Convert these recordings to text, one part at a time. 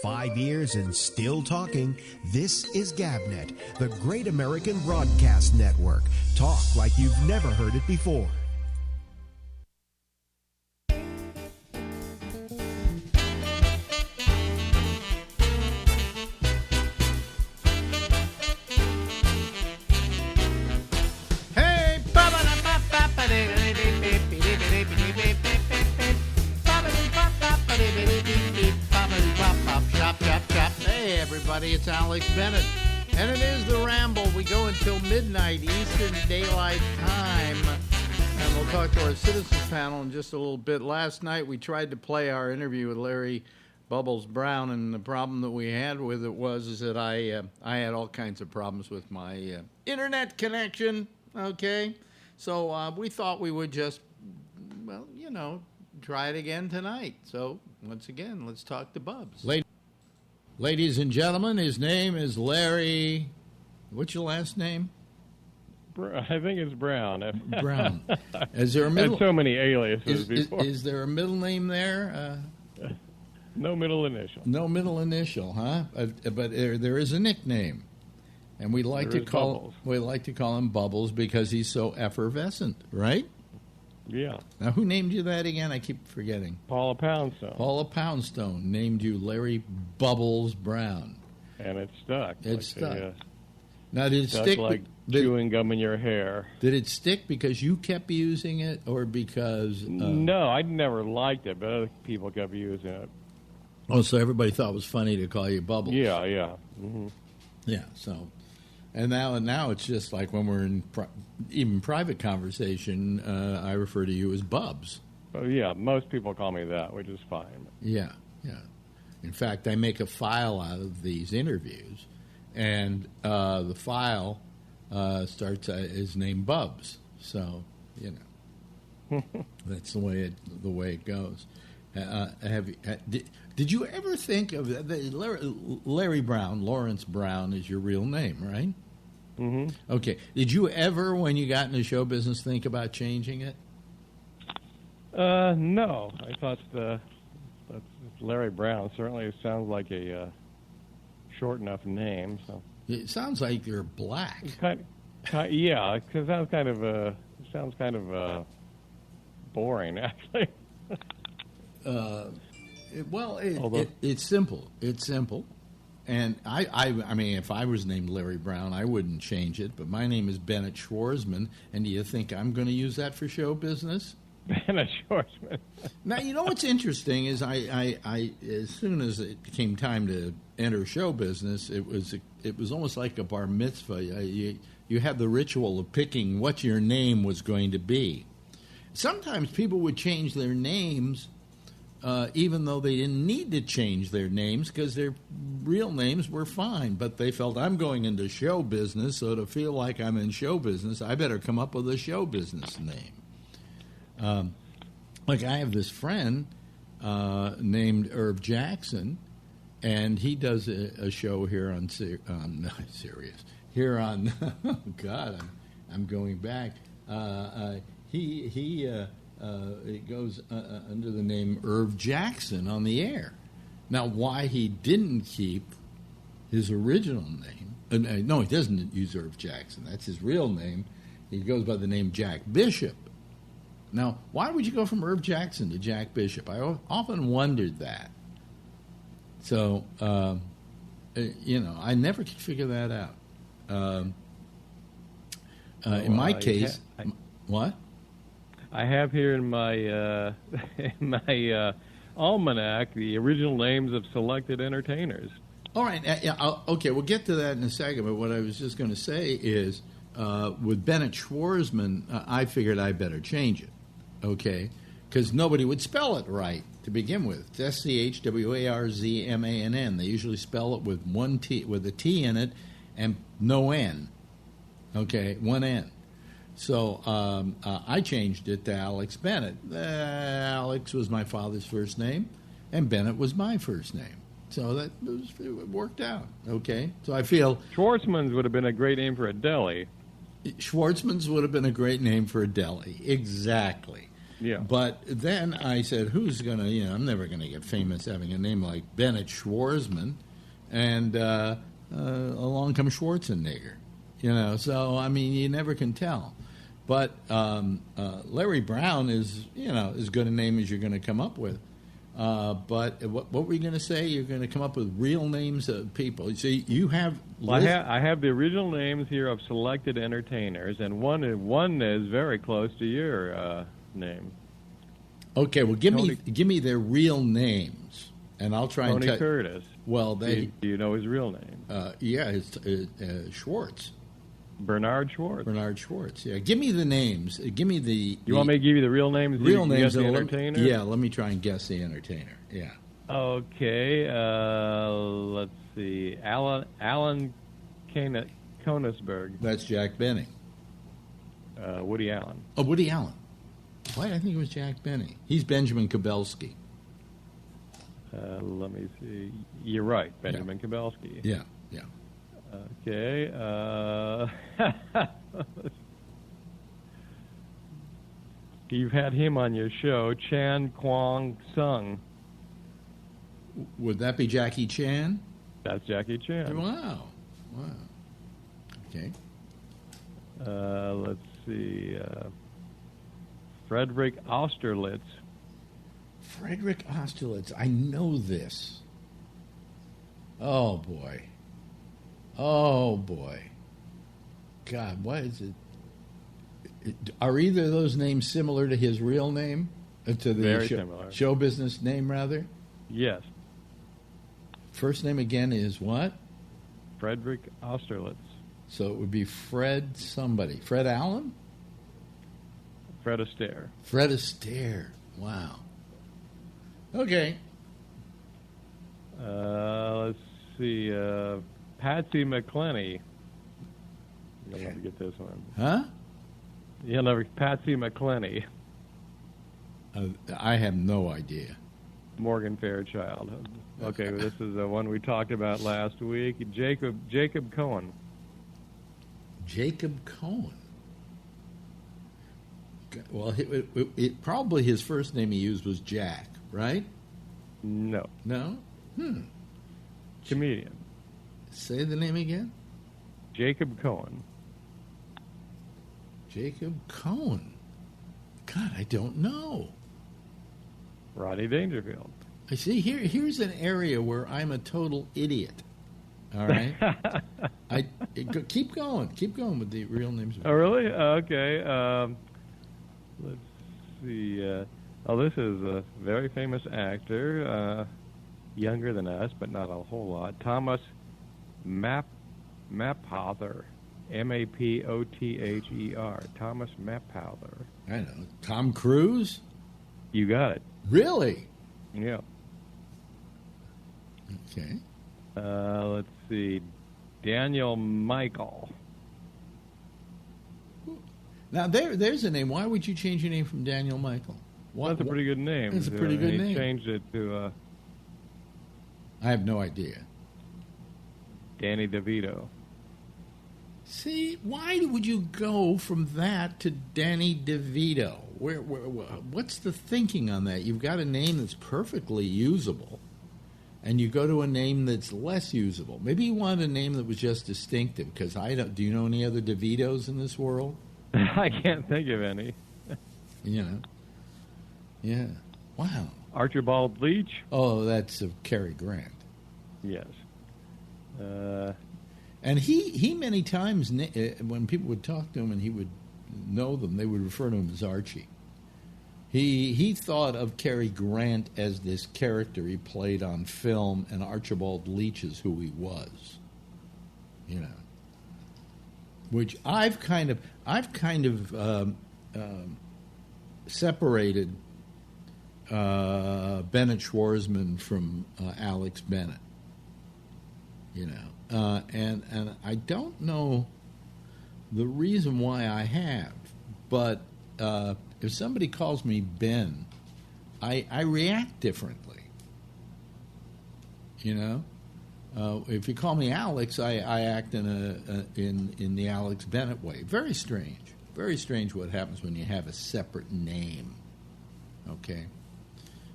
5 years and still talking. This is GabNet, the Great American Broadcast Network. Talk like you've never heard it before. It's Alex Bennett, and it is the Ramble. We go until midnight Eastern Daylight Time, and we'll talk to our citizens panel in just a little bit. Last night we tried to play our interview with Larry Bubbles Brown, and the problem that we had with it was that I had all kinds of problems with my internet connection. Okay, so we thought we would just, try it again tonight. So once again, let's talk to Bubs. Ladies and gentlemen, his name is Larry. What's your last name? I think it's Brown. Brown. Is there a middle? Had so many aliases before. Is there a middle name there? No middle initial. No middle initial, huh? But there is a nickname, and we like to call him Bubbles because he's so effervescent, right? Yeah. Now, who named you that again? I keep forgetting. Paula Poundstone. Paula Poundstone named you Larry Bubbles Brown. And it stuck. It stuck. Now, did it stick? Like chewing gum in your hair. Did it stick because you kept using it or because... No, I never liked it, but other people kept using it. Oh, so everybody thought it was funny to call you Bubbles. Yeah. Mm-hmm. Yeah, so... And now it's just like when we're in even private conversation, I refer to you as Bubs. Oh, yeah, most people call me that, which is fine. Yeah. In fact, I make a file out of these interviews, and the file starts is named Bubs. So, that's the way it goes. Did you ever think of Larry Brown? Lawrence Brown is your real name, right? Mm-hmm. Okay. Did you ever, when you got into show business, think about changing it? No. I thought that's Larry Brown. Certainly, it sounds like a short enough name. So it sounds like you're black. Yeah, because it sounds kind of boring, actually. It's simple. It's simple. And I mean, if I was named Larry Brown, I wouldn't change it. But my name is Bennett Schwarzman. And do you think I'm going to use that for show business? Bennett Schwarzman. Now, you know what's interesting is I as soon as it came time to enter show business, it was almost like a bar mitzvah. You had the ritual of picking what your name was going to be. Sometimes people would change their names even though they didn't need to change their names because their real names were fine. But they felt, I'm going into show business, so to feel like I'm in show business, I better come up with a show business name. Like I have this friend named Irv Jackson, and he does a show here on Sirius. Here on, oh God, I'm going back. It goes under the name Irv Jackson on the air. Now, why he didn't keep his original name? No, he doesn't use Irv Jackson. That's his real name. He goes by the name Jack Bishop. Now, why would you go from Irv Jackson to Jack Bishop? I often wondered that. So, I never could figure that out. In my case, what? I have here in my almanac the original names of selected entertainers. All right. Okay, we'll get to that in a second. But what I was just going to say is, with Bennett Schwarzman, I figured I better change it. Okay, because nobody would spell it right to begin with. It's Schwarzmann. They usually spell it with one T, with a T in it, and no N. Okay, one N. So I changed it to Alex Bennett. Alex was my father's first name, and Bennett was my first name. So it worked out. Okay, so I feel Schwarzman's would have been a great name for a deli. Schwarzman's would have been a great name for a deli. Exactly. Yeah. But then I said, who's going to, I'm never going to get famous having a name like Bennett Schwarzman. And along comes Schwarzenegger. So, I mean, you never can tell. But Larry Brown is, as good a name as you're going to come up with. But what were you going to say? You're going to come up with real names of people. See, you have... Well, I have the original names here of selected entertainers, and one is very close to your name. Okay, well, give me their real names, and I'll try Tony and... Curtis. Well, Do you know his real name? Yeah, it's Schwartz. Bernard Schwartz. Bernard Schwartz, yeah. Give me the names. Give me the... You want me to give you the real names? Real names. The entertainer? Let me try and guess the entertainer. Yeah. Okay, let's see. Alan Koenigsberg. That's Jack Benny. Woody Allen. Oh, Woody Allen. Why did I think it was Jack Benny? He's Benjamin Kubelski. Let me see. You're right, Benjamin Kubelski. Yeah. Okay. You've had him on your show, Chan Kwong Sung. Would that be Jackie Chan? That's Jackie Chan. Wow. Okay. Let's see. Frederick Austerlitz. Frederick Austerlitz. I know this. Oh, boy. God, what is it? Are either of those names similar to his real name? To the Very similar. Show business name, rather? Yes. First name again is what? Frederick Austerlitz. So it would be Fred somebody. Fred Allen? Fred Astaire. Fred Astaire. Wow. Okay. Let's see. Patsy McClenny. You'll never get this one. Huh? You'll never. Patsy McClenny. I have no idea. Morgan Fairchild. Okay, this is the one we talked about last week. Jacob Cohen. Jacob Cohen. Well, probably his first name he used was Jack, right? No. No? Comedian. Say the name again. Jacob Cohen. Jacob Cohen. God, I don't know. Rodney Dangerfield. I see. Here's an area where I'm a total idiot. All right. Keep going. Keep going with the real names. Oh, really? Okay. Let's see. This is a very famous actor, younger than us, but not a whole lot. Thomas Mapother. Mapother. Thomas Mapother. I know. Tom Cruise? You got it. Really? Yeah. Okay. Let's see. Daniel Michael. Now, there's a name. Why would you change your name from Daniel Michael? That's a pretty good name. It's a pretty good name. He changed it to... I have no idea. Danny DeVito. See, why would you go from that to Danny DeVito? What's the thinking on that? You've got a name that's perfectly usable, and you go to a name that's less usable. Maybe you want a name that was just distinctive, because do you know any other DeVitos in this world? I can't think of any. Yeah. Wow. Archibald Leach? Oh, that's Cary Grant. Yes. And he many times, when people would talk to him and he would know them, they would refer to him as Archie. He thought of Cary Grant as this character he played on film, and Archibald Leach is who he was. Which I've kind of separated Bennett Schwarzman from Alex Bennett. And I don't know the reason why I have, but if somebody calls me Ben, I react differently. If you call me Alex, I act in the Alex Bennett way. Very strange what happens when you have a separate name. Okay.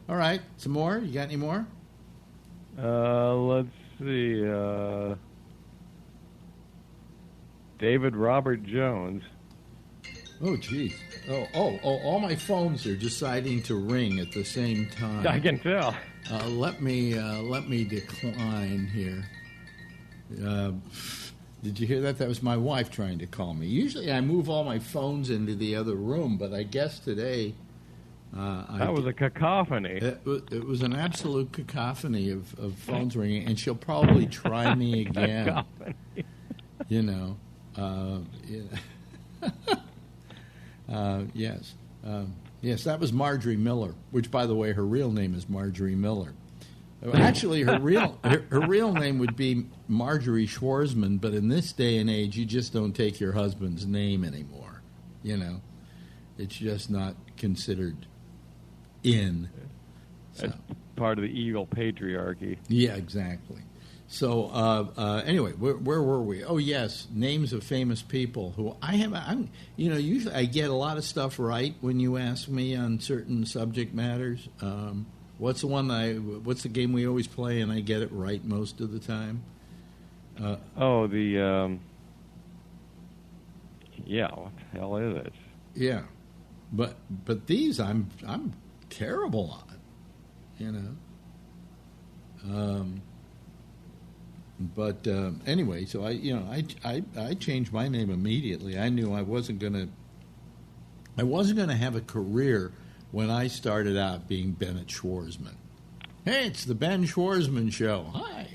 All right. Some more? You got any more? Let's see. David Robert Jones. Oh, geez. Oh, all my phones are deciding to ring at the same time. I can tell. Let me decline here. Did you hear that? That was my wife trying to call me. Usually I move all my phones into the other room, but I guess today... that was a cacophony. It was an absolute cacophony of phones ringing, and she'll probably try me again. You know. Yes. Yes, that was Marjorie Miller, which, by the way, her real name is Marjorie Miller. Actually, her real name would be Marjorie Schwarzman, but in this day and age, you just don't take your husband's name anymore. You know, it's just not considered in. So. That's part of the evil patriarchy. Yeah, exactly. So anyway, where were we? Oh yes, names of famous people who I'm usually I get a lot of stuff right when you ask me on certain subject matters. What's the game we always play and I get it right most of the time? Yeah, what the hell is it? Yeah, but these I'm terrible on, you know. But anyway, so I changed my name immediately. I knew I wasn't gonna have a career when I started out being Bennett Schwarzman. Hey, it's the Ben Schwarzman Show. Hi.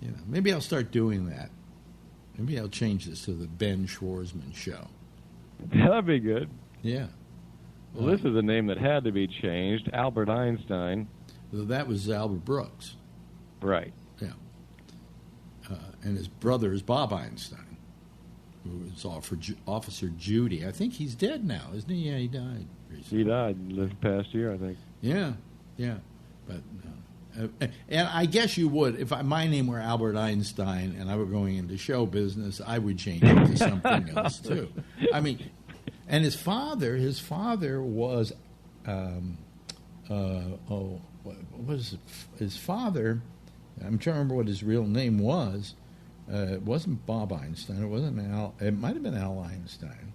You know, maybe I'll start doing that. Maybe I'll change this to the Ben Schwarzman Show. That'd be good. Yeah. Well, this is a name that had to be changed. Albert Einstein. That was Albert Brooks. Right. Yeah. And his brother is Bob Einstein, who is Officer Judy. I think he's dead now, isn't he? Yeah, he died recently. He died this past year, I think. Yeah. But and I guess you would, if my name were Albert Einstein and I were going into show business, I would change it to something else too. I mean, and his father was, what was his father? I'm trying to remember what his real name was. It wasn't Bob Einstein. It wasn't Al. It might have been Al Einstein.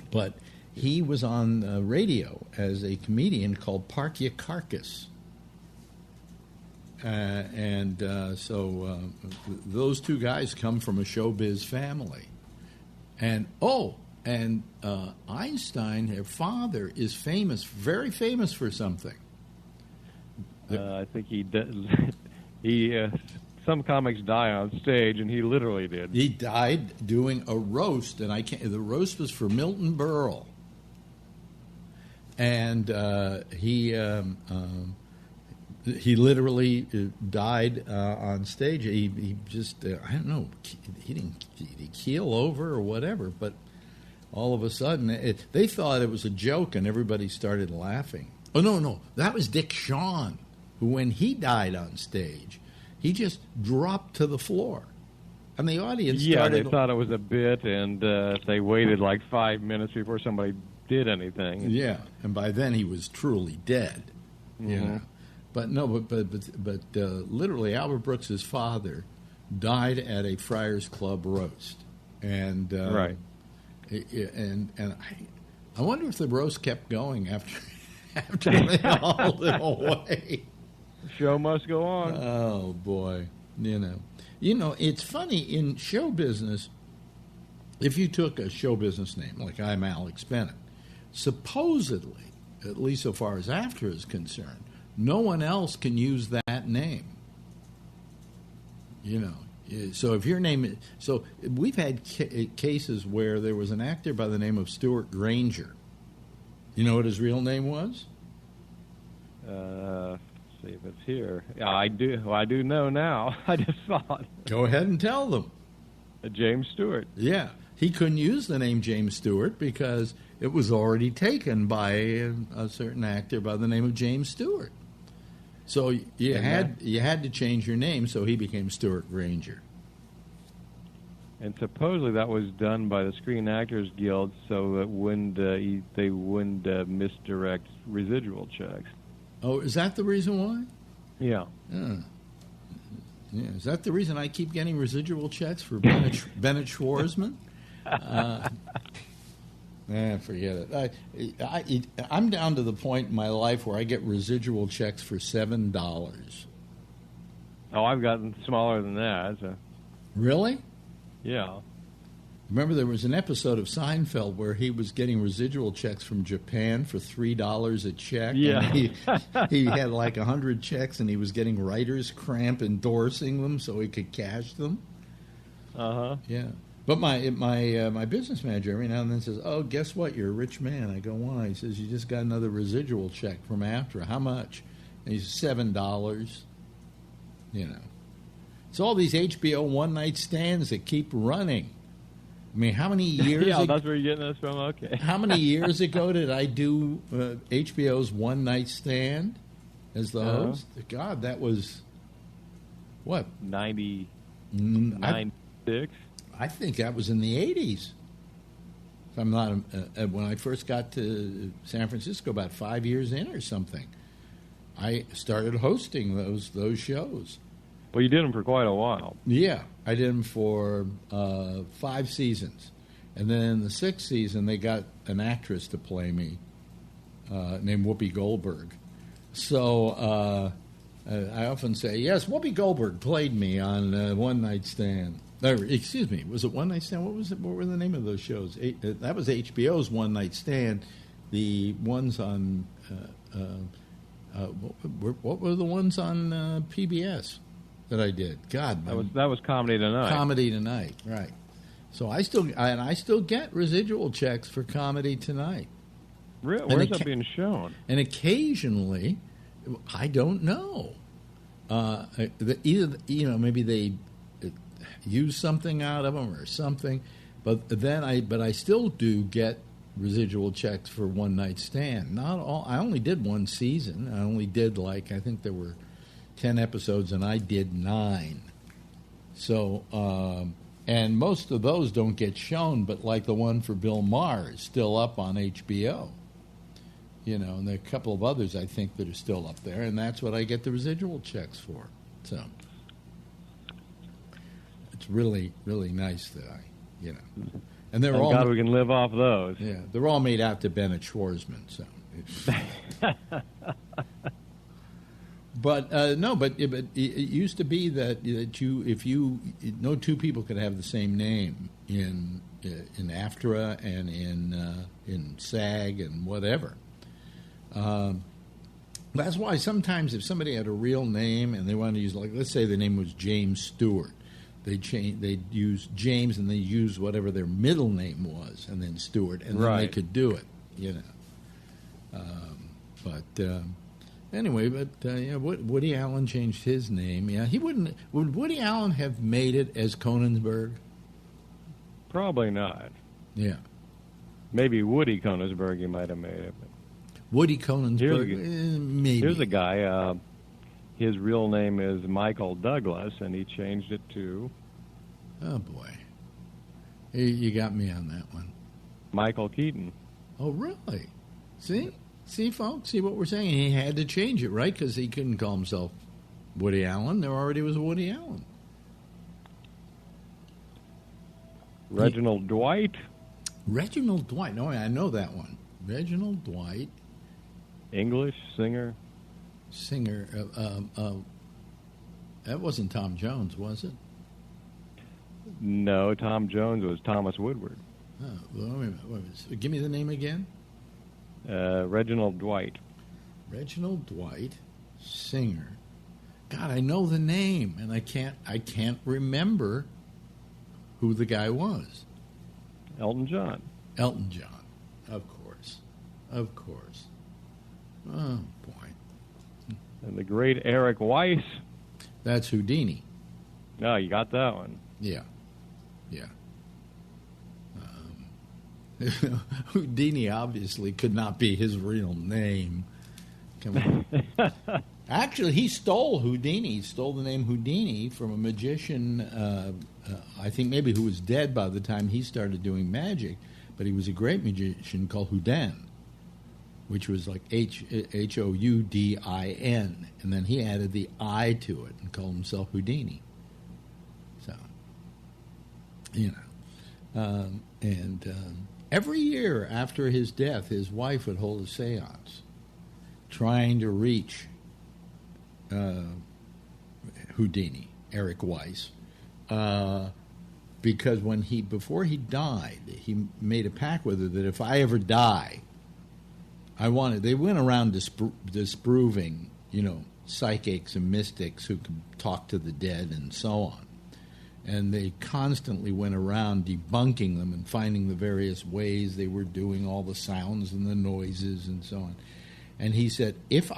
But he was on radio as a comedian called Park Ya Carcass. So those two guys come from a showbiz family. And Einstein, their father, is famous, very famous for something. I think he did. Some comics die on stage, and he literally did. He died doing a roast, and the roast was for Milton Berle. And he literally died on stage. He just, I don't know, did he keel over or whatever, but all of a sudden, they thought it was a joke, and everybody started laughing. Oh, no, that was Dick Shawn, who, when he died on stage, he just dropped to the floor. And the audience started... Yeah, they thought it was a bit, and they waited like 5 minutes before somebody did anything. Yeah, and by then he was truly dead. Mm-hmm. You know? But literally, Albert Brooks' father died at a Friars Club roast. And right. And I wonder if the roast kept going after they hauled him away. The show must go on. Oh boy, you know, it's funny in show business. If you took a show business name like I'm Alex Bennett, supposedly, at least so far as after is concerned, no one else can use that name. You know. So if your name, so we've had cases where there was an actor by the name of Stuart Granger. You know what his real name was? See if it's here. Yeah, I do. Well, I do know now. I just saw it. Go ahead and tell them. James Stewart. Yeah, he couldn't use the name James Stewart because it was already taken by a certain actor by the name of James Stewart. So you had to change your name, so he became Stuart Granger. And supposedly that was done by the Screen Actors Guild so that they wouldn't misdirect residual checks. Oh, is that the reason why? Yeah. Yeah, is that the reason I keep getting residual checks for Bennett Schwarzman? Forget it. I'm down to the point in my life where I get residual checks for $7. Oh, I've gotten smaller than that. So. Really? Yeah. Remember, there was an episode of Seinfeld where he was getting residual checks from Japan for $3 a check. Yeah. And he had like 100 checks, and he was getting writer's cramp endorsing them so he could cash them. Uh-huh. Yeah. But my business manager every now and then says, "Oh, guess what? You're a rich man." I go, "Why?" He says, "You just got another residual check from AFTRA. How much?" And he says, $7. You know. It's all these HBO one-night stands that keep running. I mean, how many years? Yeah, that's where you're getting this from? Okay. How many years ago did I do HBO's One Night Stand as the host? God, that was, what? 96? I think that was in the 80s. If I'm not, when I first got to San Francisco, about 5 years in or something, I started hosting those shows. Well, you did them for quite a while. Yeah, I did them for 5 seasons. And then in the 6th season, they got an actress to play me named Whoopi Goldberg. So I often say, yes, Whoopi Goldberg played me on One Night Stand. Excuse me, was it One Night Stand? What was it? What were the name of those shows? That was HBO's One Night Stand. The ones on, what were the ones on PBS? That I did. God, that was Comedy Tonight. Comedy Tonight, right? So I still get residual checks for Comedy Tonight. Really? Where's that being shown? And occasionally, I don't know. Either maybe they use something out of them or something, but I still do get residual checks for One Night Stand. Not all. I only did one season. I only did I think there were 10 episodes, and I did 9. So, and most of those don't get shown, but like the one for Bill Maher is still up on HBO. And there are a couple of others I think that are still up there, and that's what I get the residual checks for. So, it's really, really nice that and they're all. God, we can live off those. Yeah, they're all made out to Bennett Schwarzman. So. But it used to be that no two people could have the same name in AFTRA and in SAG and whatever. That's why sometimes if somebody had a real name and they wanted to use, like, let's say the name was James Stewart, they'd use James and they use whatever their middle name was and then Stewart, and then they could do it. Anyway, Woody Allen changed his name. Yeah, he wouldn't. Would Woody Allen have made it as Conensberg? Probably not. Yeah. Maybe Woody Conensberg, he might have made it. Woody Conensberg, maybe. Here's a guy. His real name is Michael Douglas, and he changed it to... Oh, boy. You got me on that one. Michael Keaton. Oh, really? See? See, folks? See what we're saying? He had to change it, right? Because he couldn't call himself Woody Allen. There already was a Woody Allen. Reginald Dwight. Reginald Dwight. No, I know that one. Reginald Dwight. English singer. That wasn't Tom Jones, was it? No, Tom Jones was Thomas Woodward. Oh, well, wait a minute. Give me the name again. Reginald Dwight. Reginald Dwight, singer. God, I know the name, and I can't remember who the guy was. Elton John. Elton John, of course. Oh boy. And the great Eric Weiss. That's Houdini. No, you got that one. Yeah. Houdini obviously could not be his real name. Come on. Actually, he stole Houdini. He stole the name Houdini from a magician, I think maybe who was dead by the time he started doing magic, but he was a great magician called Houdin, which was like Houdin, and then he added the I to it and called himself Houdini. So, every year after his death, his wife would hold a seance trying to reach Houdini, Eric Weiss, because before he died, he made a pact with her that if I ever die, they went around disproving, psychics and mystics who could talk to the dead and so on. And they constantly went around debunking them and finding the various ways they were doing all the sounds and the noises and so on. And he said, if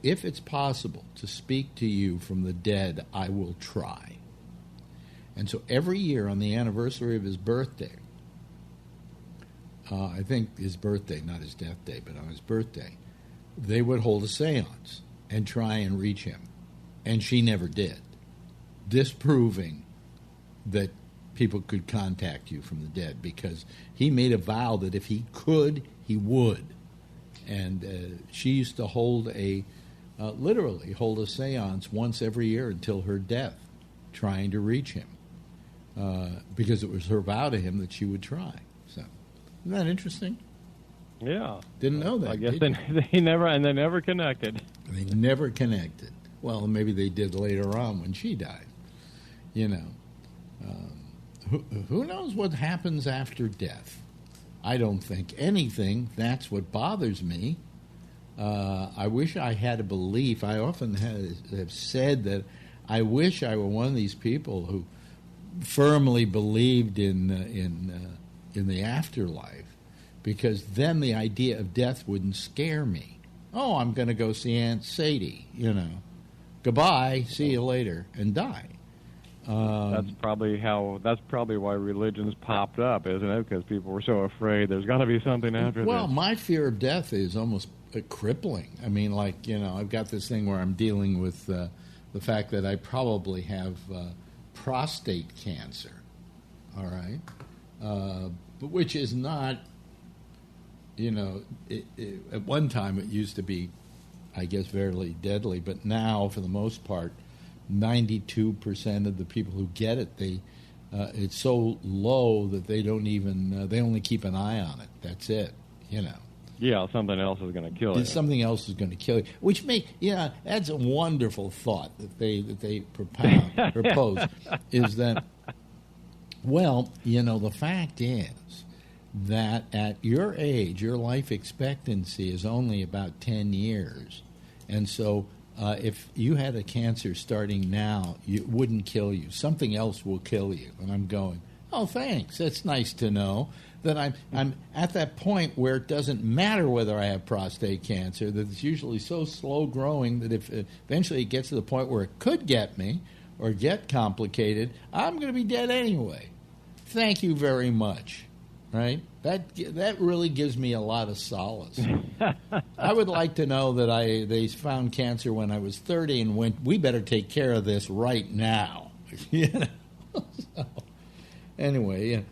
it's possible to speak to you from the dead, I will try. And so every year on the anniversary of his birthday, I think his birthday, not his death day, but on his birthday, they would hold a seance and try and reach him. And she never did, disproving that people could contact you from the dead, because he made a vow that if he could, he would. And she used to literally hold a seance once every year until her death, trying to reach him, because it was her vow to him that she would try. So, isn't that interesting? Yeah. Didn't know that. I guess they never connected. They never connected. Well, maybe they did later on when she died. Who knows what happens after death? I don't think anything. That's what bothers me. I wish I had a belief. I often have said that I wish I were one of these people who firmly believed in the afterlife, because then the idea of death wouldn't scare me. Oh, I'm going to go see Aunt Sadie. Goodbye. See you later, and die. That's probably why religions popped up, isn't it? Because people were so afraid there's going to be something after this. Well, my fear of death is almost crippling. I mean, I've got this thing where I'm dealing with the fact that I probably have prostate cancer. All right, but which is not, at one time it used to be, I guess, very deadly, but now for the most part, 92% of the people who get it, it's so low that they don't even, they only keep an eye on it. That's it, Yeah, something else is going to kill you. Something else is going to kill you. Which that's a wonderful thought that they propose, is that, well, the fact is that at your age, your life expectancy is only about 10 years. And so if you had a cancer starting now, it wouldn't kill you. Something else will kill you. And I'm going, oh, thanks. That's nice to know that I'm at that point where it doesn't matter whether I have prostate cancer, that it's usually so slow growing that if eventually it gets to the point where it could get me or get complicated, I'm going to be dead anyway. Thank you very much. Right? That really gives me a lot of solace. I would like to know that they found cancer when I was 30 and went, we better take care of this right now. So, anyway,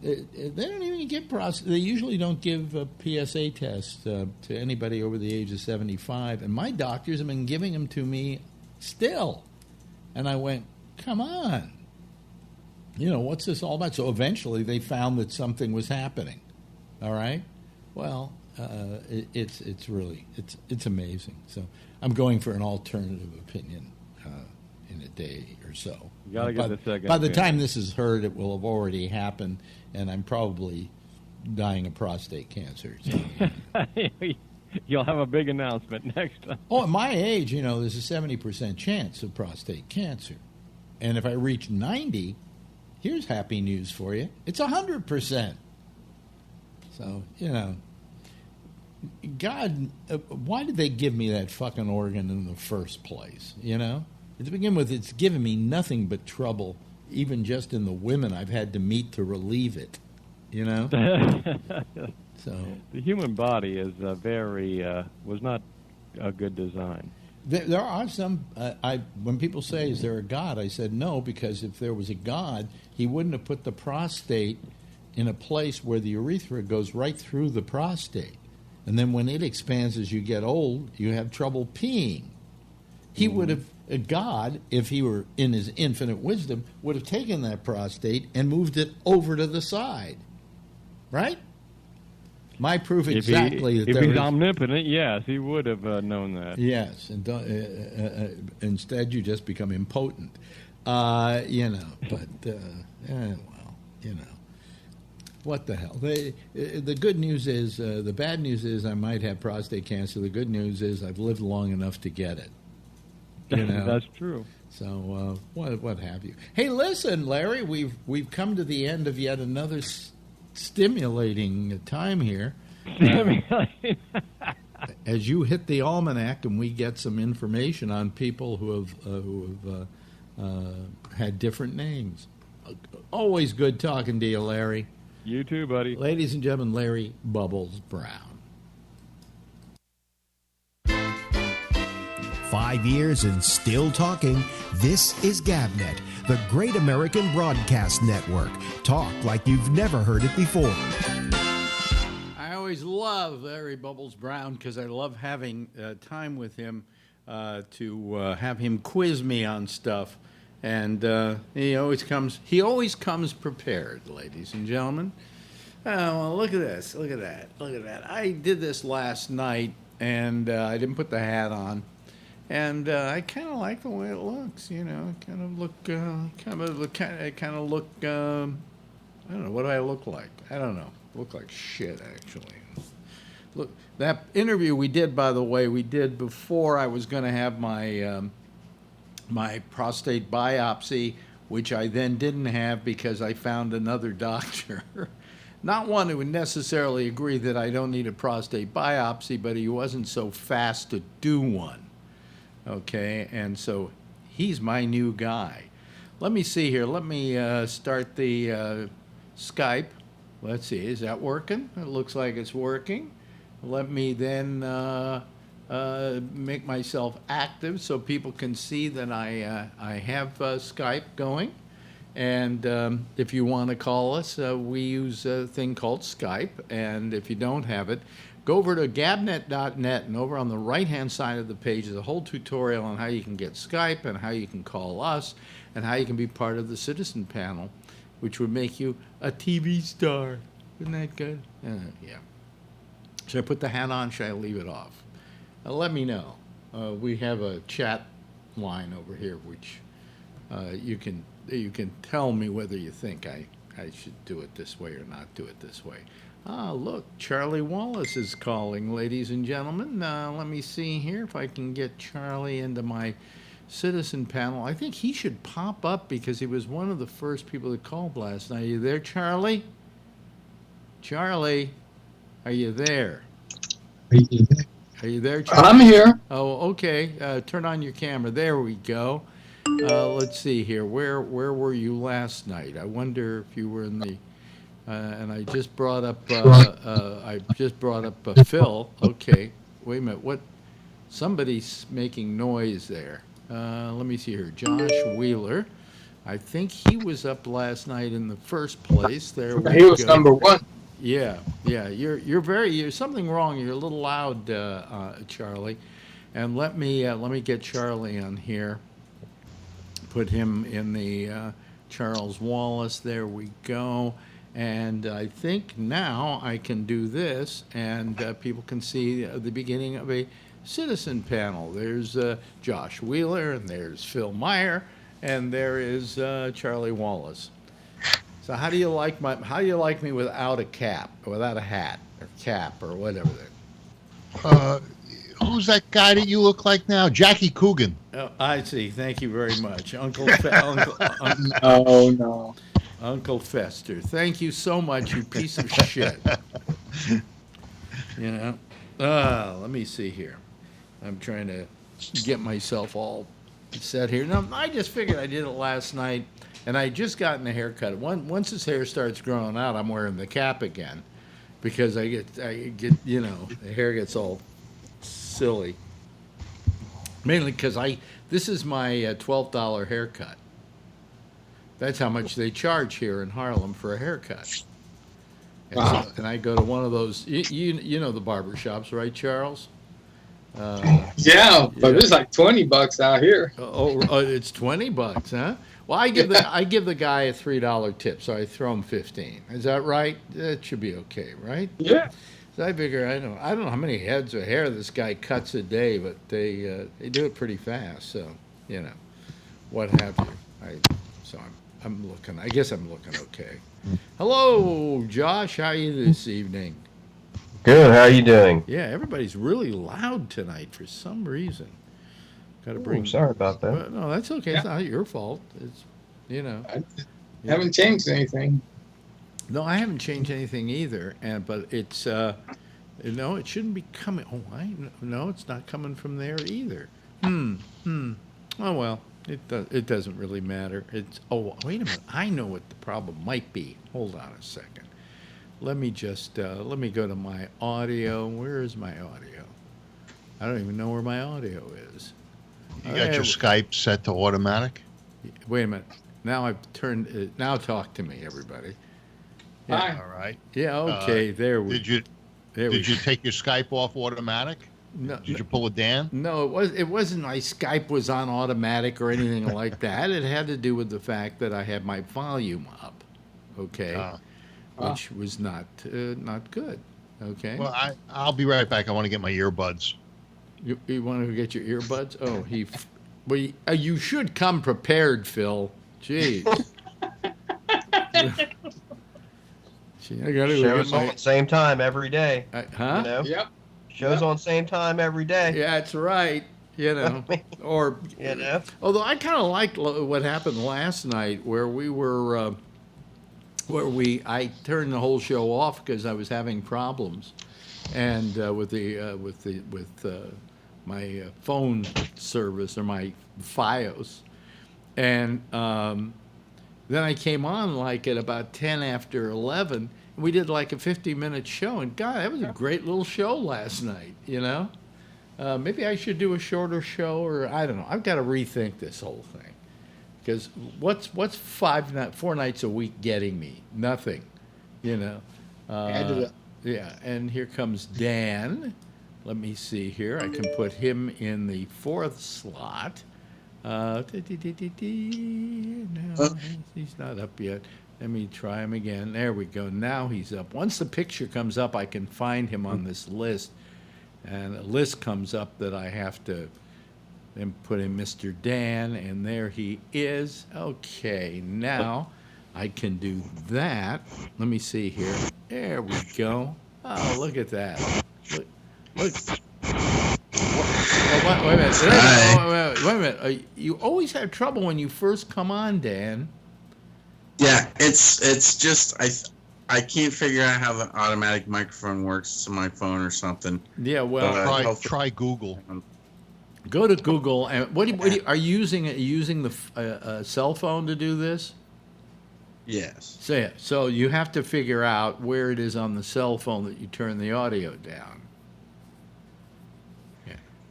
they don't even get prostate. They usually don't give a PSA test to anybody over the age of 75, and my doctors have been giving them to me still. And I went, come on. What's this all about? So eventually they found that something was happening. All right? Well, it's really amazing. So I'm going for an alternative opinion in a day or so. You got to get the second. By the time this is heard, it will have already happened, and I'm probably dying of prostate cancer. So. You'll have a big announcement next time. Oh, at my age, there's a 70% chance of prostate cancer. And if I reach 90... here's happy news for you. It's 100%. So, God, why did they give me that fucking organ in the first place? To begin with, it's given me nothing but trouble, even just in the women I've had to meet to relieve it. So the human body is was not a good design. There are some. When people say, "Is there a God?" I said no, because if there was a God, he wouldn't have put the prostate in a place where the urethra goes right through the prostate, and then when it expands as you get old, you have trouble peeing. He would have. God, if he were in his infinite wisdom, would have taken that prostate and moved it over to the side, right? My proof exactly. If he's omnipotent, yes, he would have known that. Yes, and instead you just become impotent, But what the hell? The good news is, the bad news is I might have prostate cancer. The good news is I've lived long enough to get it. That's true. So what have you? Hey, listen, Larry, we've come to the end of yet another stimulating time here. As you hit the almanac, and we get some information on people who have had different names. Always good talking to you, Larry. You too, buddy. Ladies and gentlemen, Larry Bubbles Brown. 5 years and still talking. This is GabNet, the Great American Broadcast Network. Talk like you've never heard it before. I always love Larry Bubbles Brown because I love having time with him to have him quiz me on stuff. And he always comes prepared, ladies and gentlemen. Oh, well, look at this. Look at that. Look at that. I did this last night, and I didn't put the hat on. And I kind of like the way it looks, I kind of look, I don't know, what do I look like? I don't know. I look like shit, actually. Look, that interview we did, by the way, we did before I was going to have my my prostate biopsy, which I then didn't have because I found another doctor. Not one who would necessarily agree that I don't need a prostate biopsy, but he wasn't so fast to do one. Okay, and so he's my new guy. Let me see here. Let me start the Skype. Let's see. Is that working? It looks like it's working. Let me then make myself active so people can see that I have Skype going. And if you want to call us, we use a thing called Skype. And if you don't have it, go over to gabnet.net, and over on the right-hand side of the page is a whole tutorial on how you can get Skype and how you can call us and how you can be part of the citizen panel, which would make you a TV star. Isn't that good? Yeah. Should I put the hat on? Should I leave it off? Let me know. We have a chat line over here, which you can tell me whether you think I should do it this way or not do it this way. Ah, look, Charlie Wallace is calling, ladies and gentlemen. Let me see here if I can get Charlie into my citizen panel. I think he should pop up because he was one of the first people that called last night. Are you there, Charlie? Charlie, are you there? Are you there, Charlie? I'm here. Oh, okay. Turn on your camera. There we go. Let's see here. Where were you last night? I wonder if you were in the... and I just brought up Phil. Okay, wait a minute. What? Somebody's making noise there. Let me see here. Josh Wheeler. I think he was up last night in the first place. There we He was go. number one. Yeah. You're something wrong. You're a little loud, Charlie. And let me get Charlie on here. Put him in the Charles Wallace. There we go. And I think now I can do this, and people can see the beginning of a citizen panel. There's Josh Wheeler, and there's Phil Meyer, and there is Charlie Wallace. So how do you like me without a cap, or without a hat, or cap, or whatever? Who's that guy that you look like now? Jackie Coogan. Oh, I see. Thank you very much, Uncle. Oh no. Uncle Fester, thank you so much, you piece of shit. Let me see here. I'm trying to get myself all set here. No, I just figured I did it last night, and I just gotten a haircut. Once his hair starts growing out, I'm wearing the cap again, because I get the hair gets all silly. Mainly because this is my $12 haircut. That's how much they charge here in Harlem for a haircut. And, Wow. and I go to one of those, you know the barber shops, right, Charles? Yeah, but Yeah. it's like $20 out here. It's $20, huh? Well, I give the guy a $3 tip, so I throw him 15. Is that right? That should be okay, right? Yeah. So I figure I don't know how many heads of hair this guy cuts a day, but they do it pretty fast. So what have you? I'm looking. I guess I'm looking okay. Hello, Josh. How are you this evening? Good. How are you doing? Yeah, everybody's really loud tonight for some reason. Got to bring. I'm sorry about that. Well, no, that's okay. It's not your fault. It's I haven't changed anything. No, I haven't changed anything either. But it's no, it shouldn't be coming. No, it's not coming from there either. Oh well, it doesn't really matter. Wait a minute. I know what the problem might be. Hold on a second. Let me go to my audio. Where is my audio? I don't even know where my audio is. You got your Skype set to automatic? Wait a minute. Now I've turned. Now talk to me, everybody. Yeah. Hi. All right. Yeah. Okay. Did Did you take your Skype off automatic? No. Did you pull a Dan? No, it wasn't my Skype was on automatic or anything like that. It had to do with the fact that I had my volume up. Okay. Which was not good. Okay. Well, I'll be right back. I want to get my earbuds. You want to get your earbuds? Oh, you should come prepared, Phil. Jeez. Gee, I gotta Shows on same time every day. Huh? You know? Yep. Shows on same time every day. Yeah, that's right. Or although I kind of liked what happened last night, where we were. I turned the whole show off because I was having problems, and with my phone service or my FiOS, and then I came on like at about 10 after 11. And we did like a 50-minute show, and God, that was a great little show last night. Maybe I should do a shorter show, or I don't know. I've got to rethink this whole thing. Because what's 4 nights a week getting me? Nothing, Yeah, and here comes Dan. Let me see here. I can put him in the 4th slot. No, he's not up yet. Let me try him again. There we go. Now he's up. Once the picture comes up, I can find him on this list. And a list comes up that I have to then put in Mr. Dan, and there he is. Okay, now I can do that. Let me see here. There we go. Oh, look at that. Look. Wait a minute. Wait a minute. You always have trouble when you first come on, Dan. Yeah, it's just I can't figure out how the automatic microphone works to my phone or something. Yeah, well, try Google. Go to Google and are you using the cell phone to do this? Yes. So you have to figure out where it is on the cell phone that you turn the audio down.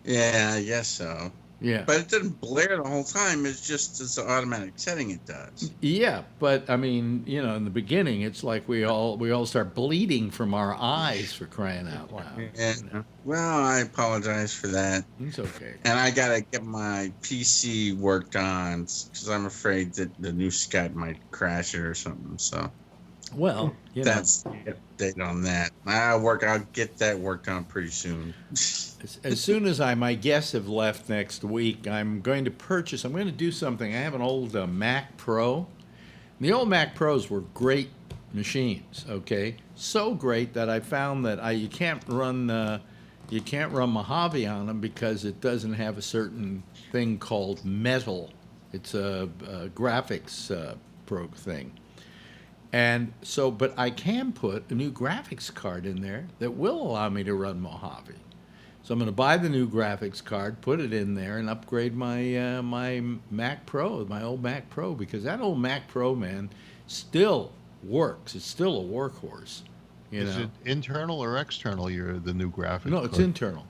Yeah, I guess so. Yeah. But it doesn't blare the whole time. It's an automatic setting it does. Yeah, but I mean, in the beginning, it's like we all start bleeding from our eyes, for crying out loud. Yeah. Well, I apologize for that. It's okay. And I gotta get my PC worked on because I'm afraid that the new Skype might crash it or something. So. Well, that's the update on that. I'll get that worked on pretty soon. As soon as my guests have left next week, I'm going to do something. I have an old Mac Pro. The old Mac Pros were great machines, okay? So great that I found that you can't run Mojave on them because it doesn't have a certain thing called Metal. It's a graphics probe thing. And so, but I can put a new graphics card in there that will allow me to run Mojave. So I'm going to buy the new graphics card, put it in there, and upgrade my my Mac Pro, my old Mac Pro, because that old Mac Pro, man, still works. It's still a workhorse. Is it internal or external? The new graphics? No, it's card? internal.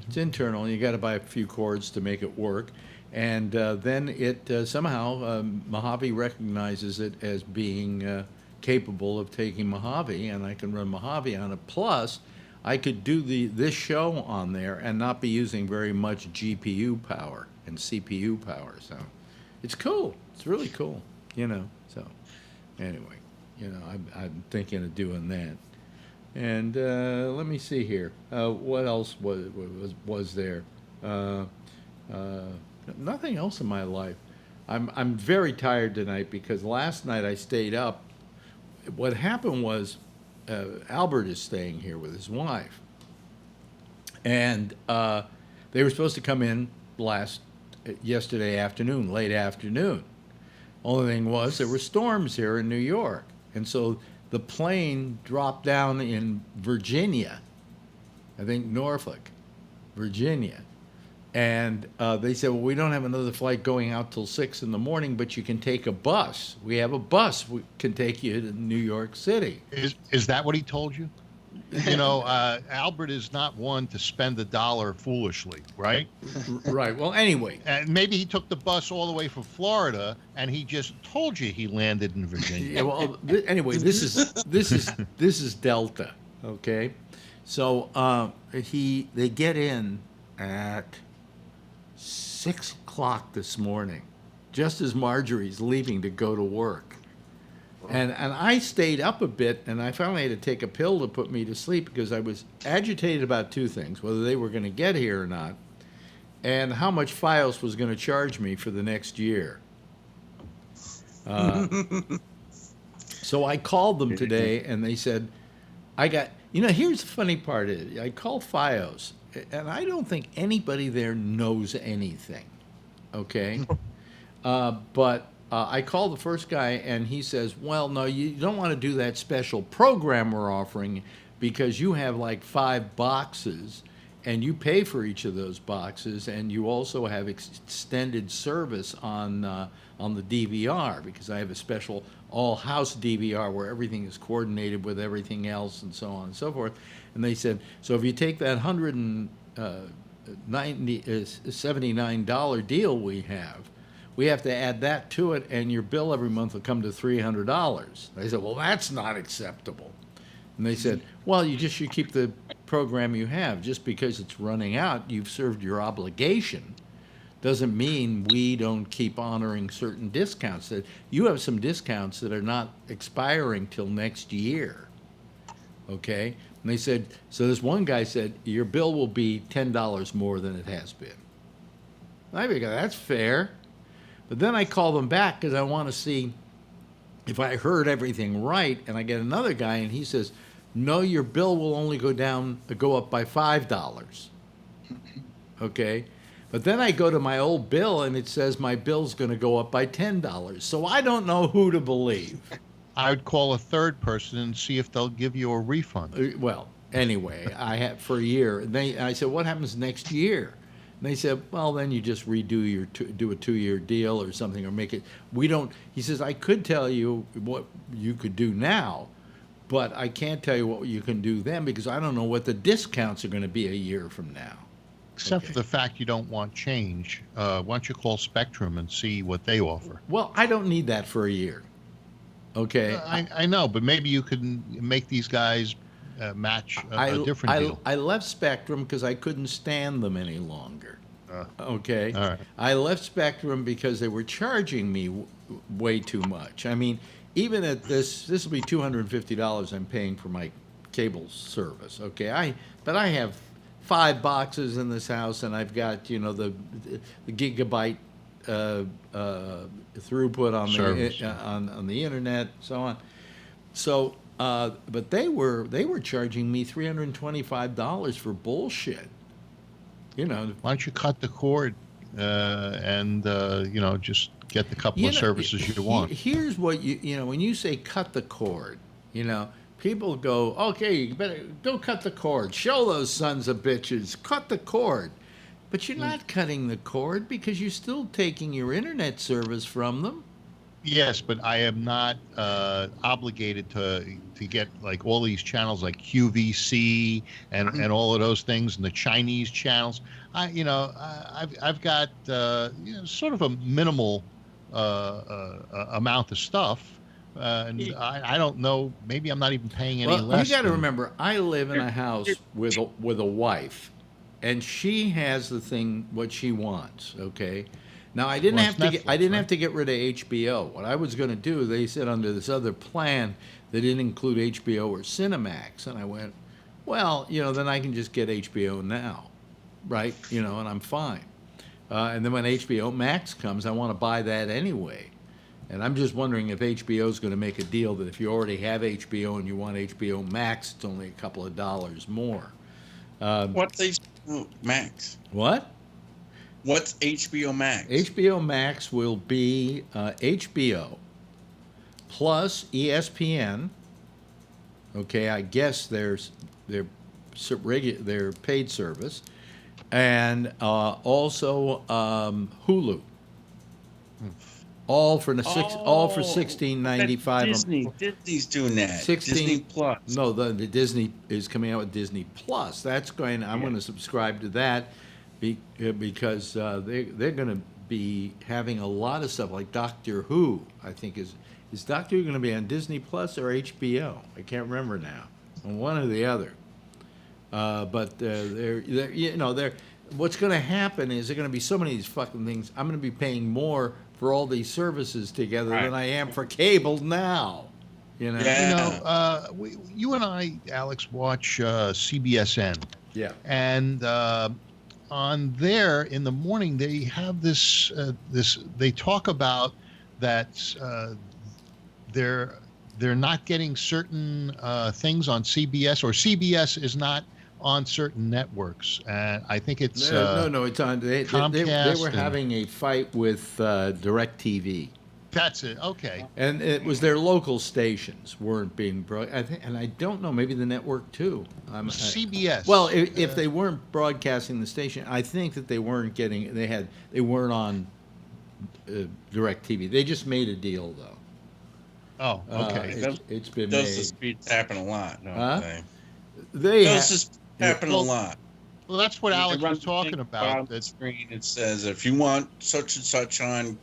It's internal, and you got to buy a few cords to make it work. And then it somehow Mojave recognizes it as being capable of taking Mojave, and I can run Mojave on it. Plus, I could do this show on there and not be using very much GPU power and CPU power. So it's cool. It's really cool, you know. So anyway, you know, I'm thinking of doing that. And let me see here. What else was there? Nothing else in my life. I'm very tired tonight because last night I stayed up. What happened was Albert is staying here with his wife, and they were supposed to come in yesterday afternoon, late afternoon. Only thing was there were storms here in New York, and so the plane dropped down in Virginia, I think Norfolk, Virginia. And they said, well, we don't have another flight going out till 6 in the morning, but you can take a bus. We have a bus. We can take you to New York City. Is that what he told you? You know, Albert is not one to spend a dollar foolishly, right? Right. Well, anyway. And maybe he took the bus all the way from Florida, and he just told you he landed in Virginia. Yeah, well, anyway, this is Delta, okay? So they get in at 6 o'clock this morning, just as Marjorie's leaving to go to work. And I stayed up a bit, and I finally had to take a pill to put me to sleep because I was agitated about two things, whether they were going to get here or not, and how much FiOS was going to charge me for the next year. So I called them today, and they said, here's the funny part is, I called FiOS, and I don't think anybody there knows anything, okay? But I called the first guy, and he says, well, no, you don't want to do that special program we're offering because you have like 5 boxes, and you pay for each of those boxes, and you also have extended service on the DVR because I have a special all-house DVR where everything is coordinated with everything else and so on and so forth. And they said, so if you take that $79 deal we have to add that to it, and your bill every month will come to $300. I said, well, that's not acceptable. And they said, well, you should keep the program you have. Just because it's running out, you've served your obligation. Doesn't mean we don't keep honoring certain discounts. That you have some discounts that are not expiring till next year. Okay? And they said, so this one guy said, your bill will be $10 more than it has been. I figure that's fair. But then I call them back because I want to see if I heard everything right. And I get another guy, and he says, no, your bill will only go up by $5. Okay? But then I go to my old bill, and it says my bill's going to go up by $10. So I don't know who to believe. I would call a third person and see if they'll give you a refund. Well, anyway, I had for a year. I said, what happens next year? And they said, well, then you just redo do a 2-year deal or something, or make it. He says, I could tell you what you could do now, but I can't tell you what you can do then because I don't know what the discounts are going to be a year from now. Except for the fact you don't want change. Why don't you call Spectrum and see what they offer? Well, I don't need that for a year. Okay. I know, but maybe you can make these guys match a different deal. I left Spectrum because I couldn't stand them any longer. Okay. All right. I left Spectrum because they were charging me way too much. I mean, even at this will be $250 I'm paying for my cable service. Okay. But I have 5 boxes in this house, and I've got the gigabyte throughput on service. on the internet, so on. So, but they were charging me $325 for bullshit. Why don't you cut the cord and just get the couple of services you want? Here's what when you say cut the cord, people go, okay, you better go cut the cord. Show those sons of bitches, cut the cord. But you're not cutting the cord because you're still taking your internet service from them. Yes, but I am not obligated to get like all these channels like QVC and all of those things and the Chinese channels. I've got sort of a minimal amount of stuff, and I don't know. Maybe I'm not even paying any less. Well, you got to remember, I live in a house with a wife, and she has the thing what she wants. Okay. Now I didn't have to get rid of HBO. What I was going to do, they said under this other plan they didn't include HBO or Cinemax, and I went, well, then I can just get HBO now, right? And I'm fine. And then when HBO Max comes, I want to buy that anyway. And I'm just wondering if HBO is going to make a deal that if you already have HBO and you want HBO Max, it's only a couple of dollars more. What's HBO Max? What? What's HBO Max? HBO Max will be HBO plus ESPN. Okay, I guess their paid service, and also Hulu. All for $16.95. Disney's doing that. Disney Plus. No, the Disney is coming out with Disney Plus. I'm going to subscribe to that. Because they're going to be having a lot of stuff like Doctor Who. I think is Doctor Who going to be on Disney Plus or HBO? I can't remember now, on one or the other. But what's going to happen is there are going to be so many of these fucking things. I'm going to be paying more for all these services together than I am for cable now. Yeah. You and I, Alex, watch CBSN. Yeah. And on there in the morning they have this they talk about that they're not getting certain things on CBS, or CBS is not on certain networks, and I think it's no, it's on. They were having a fight with DirecTV. That's it. Okay. And it was their local stations weren't being and I don't know, maybe the network too. CBS. Well, if they weren't broadcasting the station, I think that they weren't getting. They weren't on DirecTV. They just made a deal though. Oh, okay. It's been those made. disputes happen a lot, don't they? Those disputes happen a lot. Well, that's what Alex was talking about. On the screen, it says if you want such and such on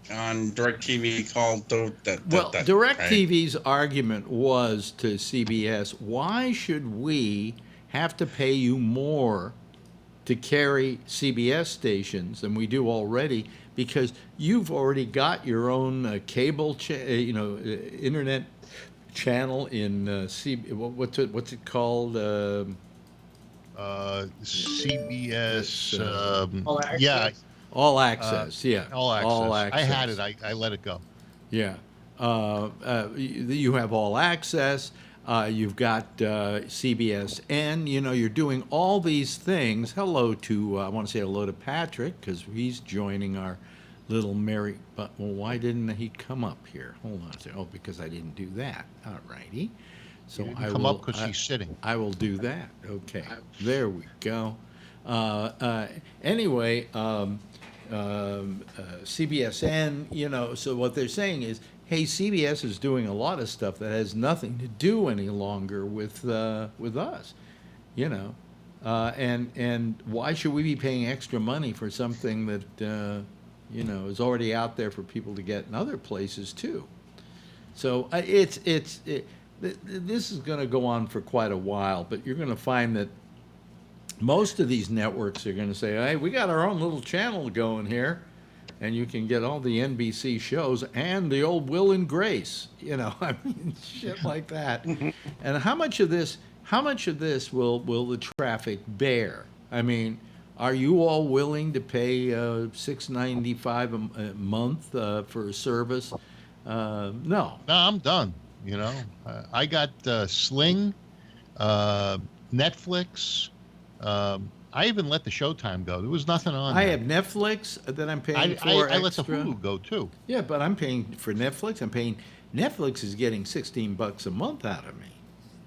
DirecTV, call DirecTV's argument was to CBS, why should we have to pay you more to carry CBS stations than we do already? Because you've already got your own cable, internet channel in what's it called? CBS. Yeah. All Access, yeah. All Access. All Access. I had it. I let it go. Yeah. You have All Access. You've got CBSN. You're doing all these things. Hello to, I want to say hello to Patrick, because he's joining our little merry. But why didn't he come up here? Hold on a second. Oh, because I didn't do that. All righty. So I come will, up because he's sitting. I will do that. Okay. There we go. Anyway. CBSN, so what they're saying is, hey, CBS is doing a lot of stuff that has nothing to do any longer with us, and why should we be paying extra money for something that is already out there for people to get in other places too? So this is going to go on for quite a while, but you're going to find that most of these networks are going to say, hey, we got our own little channel going here, and you can get all the NBC shows and the old Will and Grace, shit like that. And how much of this will the traffic bear? I mean, are you all willing to pay $6.95 a month for a service? No, I'm done. I got Sling, Netflix. I even let the Showtime go. There was nothing on. I have Netflix that I'm paying for. I let the Hulu go too. Yeah, but I'm paying for Netflix. Netflix is getting $16 a month out of me.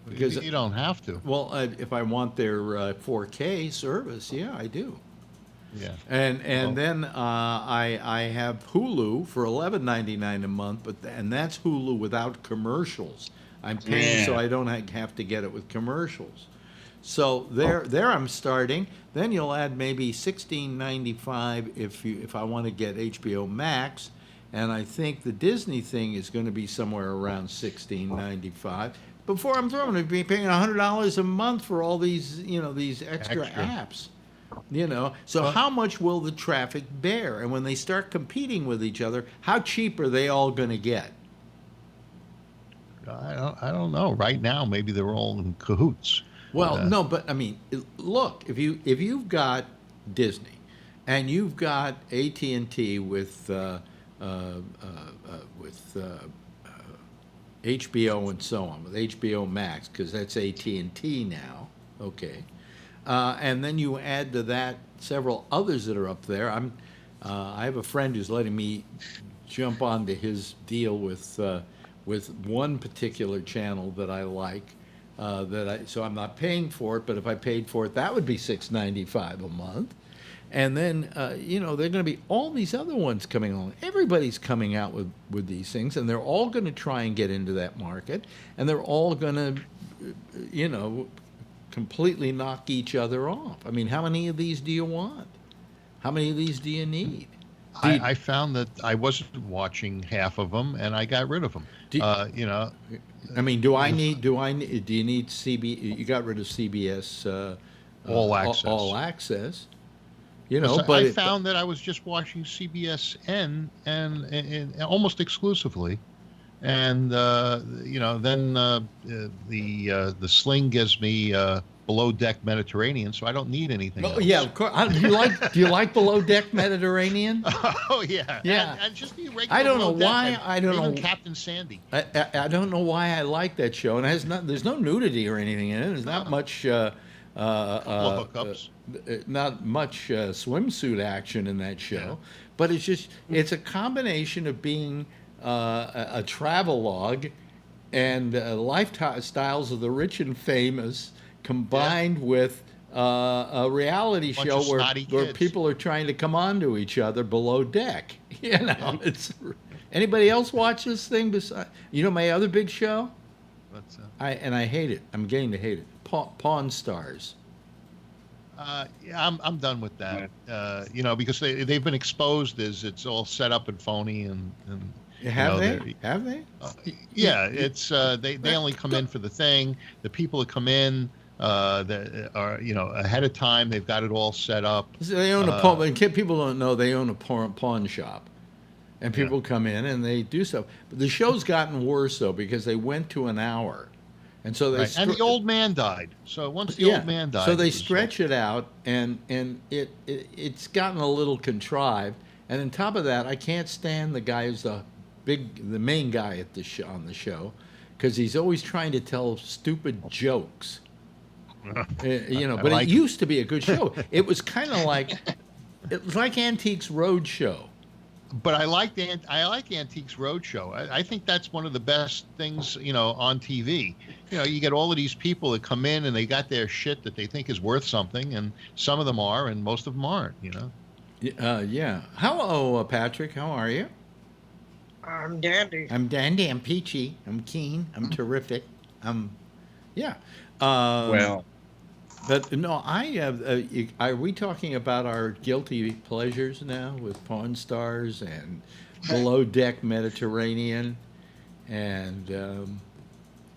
Because you don't have to. Well, if I want their 4K service, yeah, I do. Yeah. And then I have Hulu for $11.99 a month, and that's Hulu without commercials. I'm paying so I don't have to get it with commercials. So there I'm starting. Then you'll add maybe $16.95 if I want to get HBO Max, and I think the Disney thing is going to be somewhere around $16.95. Before I'm through, I'm going to be paying $100 a month for all these these extra apps. So how much will the traffic bear? And when they start competing with each other, how cheap are they all going to get? I don't know. Right now, maybe they're all in cahoots. Well, no, but I mean, look, if you've got Disney, and you've got AT&T with HBO and so on, with HBO Max, because that's AT&T now, okay, and then you add to that several others that are up there. I have a friend who's letting me jump onto his deal with one particular channel that I like. So I'm not paying for it, but if I paid for it, that would be $6.95 a month. And then, there are going to be all these other ones coming along. Everybody's coming out with these things, and they're all going to try and get into that market, and they're all going to, completely knock each other off. I mean, how many of these do you want? How many of these do you need? I found that I wasn't watching half of them, and I got rid of them. I mean, do you need CB? You got rid of CBS All Access. All Access. But I found that I was just watching CBSN and almost exclusively, and then the Sling gives me Below Deck Mediterranean, so I don't need anything else. Yeah, of course. Do you like Below Deck Mediterranean? Oh yeah, yeah. And just the regular. I don't know Below why. Deck, I don't even know. Captain Sandy. I don't know why I like that show, and there's no nudity or anything in it. There's not much. Hookups. Not much swimsuit action in that show, but it's a combination of being a travelogue and lifestyles of the rich and famous combined with a reality show where people are trying to come onto each other below deck. It's anybody else watch this thing besides my other big show? What's that? I hate it. I'm getting to hate it. Pawn Stars. I'm done with that. Because they've been exposed as it's all set up and phony and have they? Have they? Yeah, it's they only come in for the thing. The people that come in that are ahead of time. They've got it all set up. So they own a pawn. People don't know they own a pawn shop, and people come in and they do stuff. But the show's gotten worse though because they went to an hour. And so they and the old man died. So once the old man died, so they stretch it out, and it's gotten a little contrived. And on top of that, I can't stand the guy who's the main guy at on the show, because he's always trying to tell stupid jokes. But it used to be a good show. It was kind of like Antiques Roadshow. But I like Antiques Roadshow. I think that's one of the best things, on TV. You get all of these people that come in and they got their shit that they think is worth something, and some of them are, and most of them aren't. Yeah. Hello, Patrick. How are you? I'm dandy. I'm dandy. I'm peachy. I'm keen. I'm terrific. Yeah. Well. But no, are we talking about our guilty pleasures now with Pawn Stars and Below Deck Mediterranean? And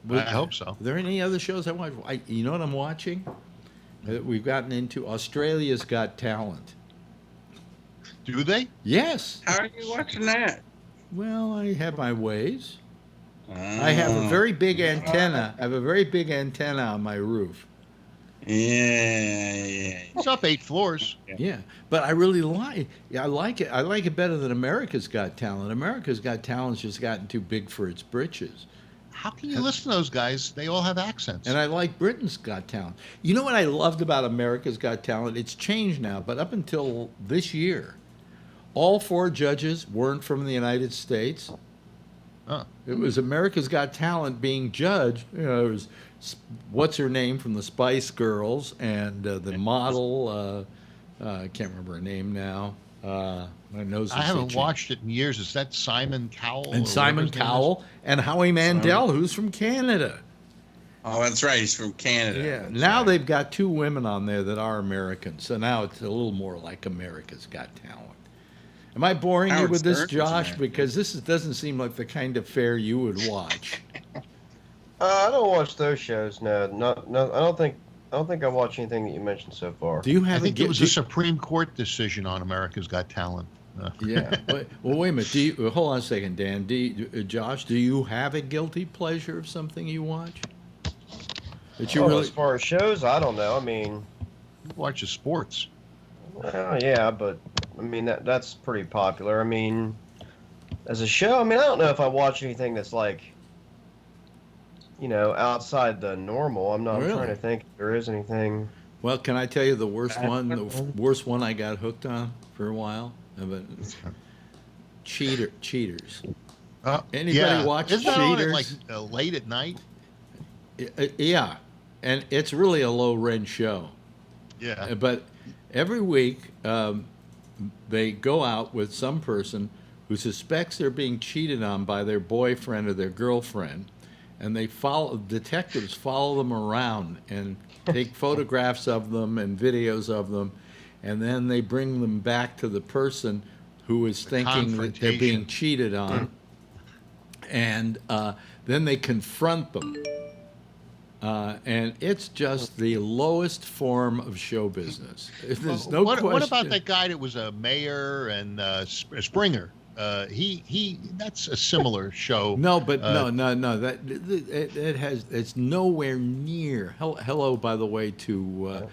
I hope so. Are there any other shows I watch? You know what I'm watching? We've gotten into Australia's Got Talent. Do they? Yes. How are you watching that? Well, I have my ways. I have a very big antenna. I have a very big antenna on my roof. Yeah. It's up 8 floors. Yeah, but I really like it. I like it better than America's Got Talent. America's Got Talent's just gotten too big for its britches. How can you listen to those guys? They all have accents. And I like Britain's Got Talent. You know what I loved about America's Got Talent? It's changed now, but up until this year, all 4 judges weren't from the United States. It was America's Got Talent being judged. It was what's her name from the Spice Girls and the model I can't remember her name now. My nose. I haven't watched it in years. Is that Simon Cowell? And Simon Cowell and Howie Mandel, who's from Canada. Oh, that's right. He's from Canada. Yeah. That's Now right. they've got 2 women on there that are Americans, so now it's a little more like America's Got Talent. Am I boring you Howard with this, Stern was Josh? American. Because this doesn't seem like the kind of fare you would watch. I don't watch those shows. No. I don't think I watch anything that you mentioned so far. Do you have I think a it was a Supreme Court decision on America's Got Talent. Yeah. Well, wait a minute. Hold on a second, Dan. Josh, do you have a guilty pleasure of something you watch? That you really As far as shows, I don't know. I mean, watch the sports. well, yeah, but I mean that's pretty popular. I mean, as a show, I mean, I don't know if I watch anything that's like, outside the normal. I'm Really? trying to think if there is anything. Well, can I tell you the worst one? The worst one I got hooked on for a while. Cheaters. Anybody watch Isn't that on at, Cheaters? like late at night? Yeah, and it's really a low-rent show. Yeah. But every week they go out with some person who suspects they're being cheated on by their boyfriend or their girlfriend, and detectives follow them around and take photographs of them and videos of them, and then they bring them back to the person who is thinking that they're being cheated on, and then they confront them. And it's just the lowest form of show business. There's no question. What about that guy that was a mayor and Springer? That's a similar show. No, but no. That it's nowhere near. Hello, by the way, to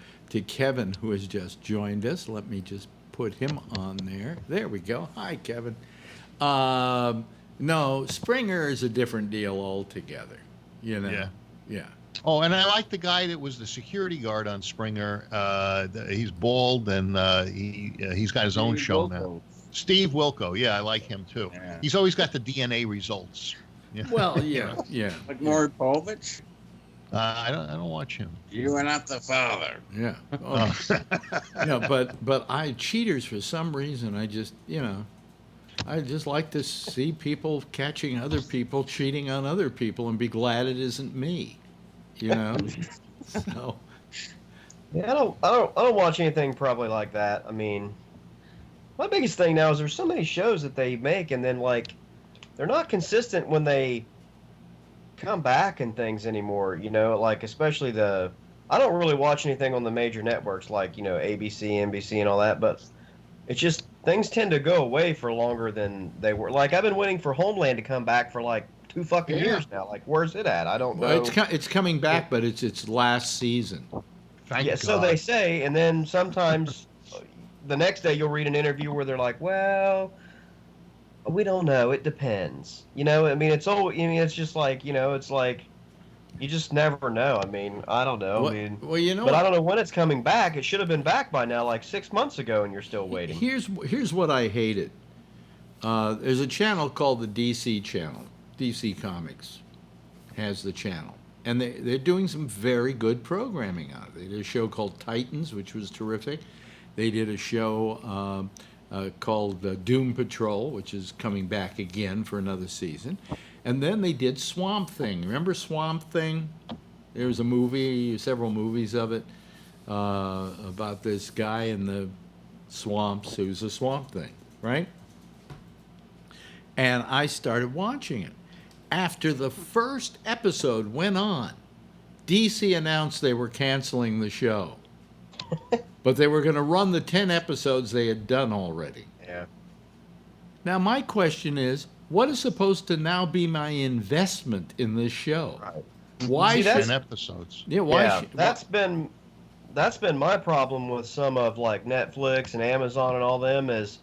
Kevin, who has just joined us. Let me just put him on there. There we go. Hi, Kevin. No, Springer is a different deal altogether. Yeah. Oh, and I like the guy that was the security guard on Springer. He's bald and he's got his own show now. Steve Wilco, yeah, I like him too. Yeah. He's always got the DNA results. Yeah. Well, yeah. Like Maury Povich? I don't watch him. You are not the father. Yeah. Oh. But Cheaters, for some reason, I just like to see people catching other people cheating on other people and be glad it isn't me. So. Yeah, I don't watch anything probably like that. I mean, my biggest thing now is there's so many shows that they make, and then like they're not consistent when they come back and things anymore. Like especially I don't really watch anything on the major networks like ABC, NBC, and all that. But it's just things tend to go away for longer than they were. Like I've been waiting for Homeland to come back for like 2 fucking years now. Like where's it at? I don't know. It's coming back, but it's its last season. Thank God. So they say, and then sometimes the next day you'll read an interview where they're like, well, we don't know, it depends. I mean, it's just like, it's like you just never know. I mean, I don't know. But I don't know when it's coming back. It should have been back by now, like 6 months ago, and you're still waiting. Here's what I hated. There's a channel called the DC channel. DC Comics has the channel. And they're doing some very good programming on it. They did a show called Titans, which was terrific. They did a show called Doom Patrol, which is coming back again for another season. And then they did Swamp Thing. Remember Swamp Thing? There was a movie, several movies of it, about this guy in the swamps who's a Swamp Thing, right? And I started watching it. After the first episode went on, DC announced they were canceling the show. But they were going to run the 10 episodes they had done already. Yeah. Now, my question is, what is supposed to now be my investment in this show? Right. Why 10 episodes? Yeah, why? Yeah, that's been my problem with some of like Netflix and Amazon and all them is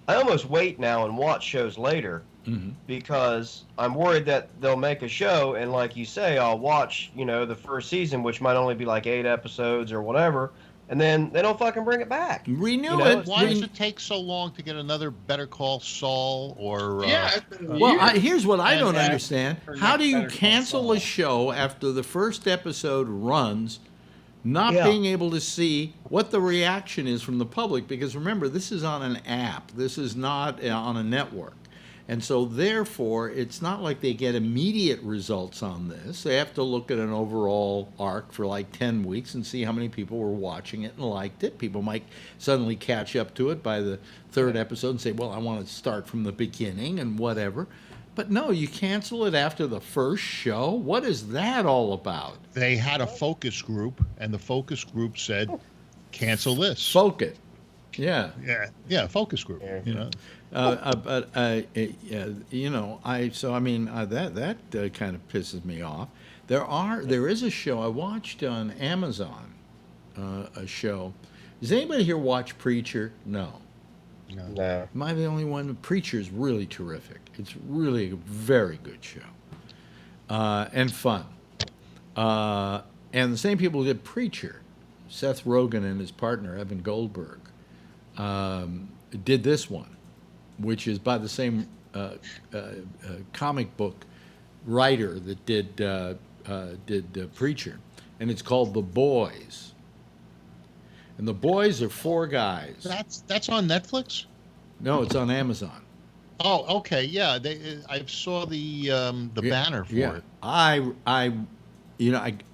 I almost wait now and watch shows later. Mm-hmm. Because I'm worried that they'll make a show and like you say, I'll watch, the first season, which might only be like 8 episodes or whatever, and then they don't fucking bring it back. Renew it. Why does it take so long to get another Better Call Saul or... here's what I don't understand. How do you cancel a show after the first episode runs not being able to see what the reaction is from the public, because remember, this is on an app. This is not on a network. And so therefore, it's not like they get immediate results on this. They have to look at an overall arc for like 10 weeks and see how many people were watching it and liked it. People might suddenly catch up to it by the third episode and say, well, I want to start from the beginning and whatever. But no, you cancel it after the first show? What is that all about? They had a focus group, and the focus group said, cancel this. Focus. Yeah. Yeah, focus group, you know. But you know, that kind of pisses me off. There is a show I watched on Amazon, a show. Does anybody here watch Preacher? No. No. Am I the only one? Preacher's really terrific. It's really a very good show, and fun. And the same people who did Preacher, Seth Rogen and his partner Evan Goldberg, did this one, which is by the same comic book writer that did Preacher, and it's called The Boys. And The Boys are four guys. That's on Netflix? No, it's on Amazon. Oh, okay, yeah. I saw the banner for it.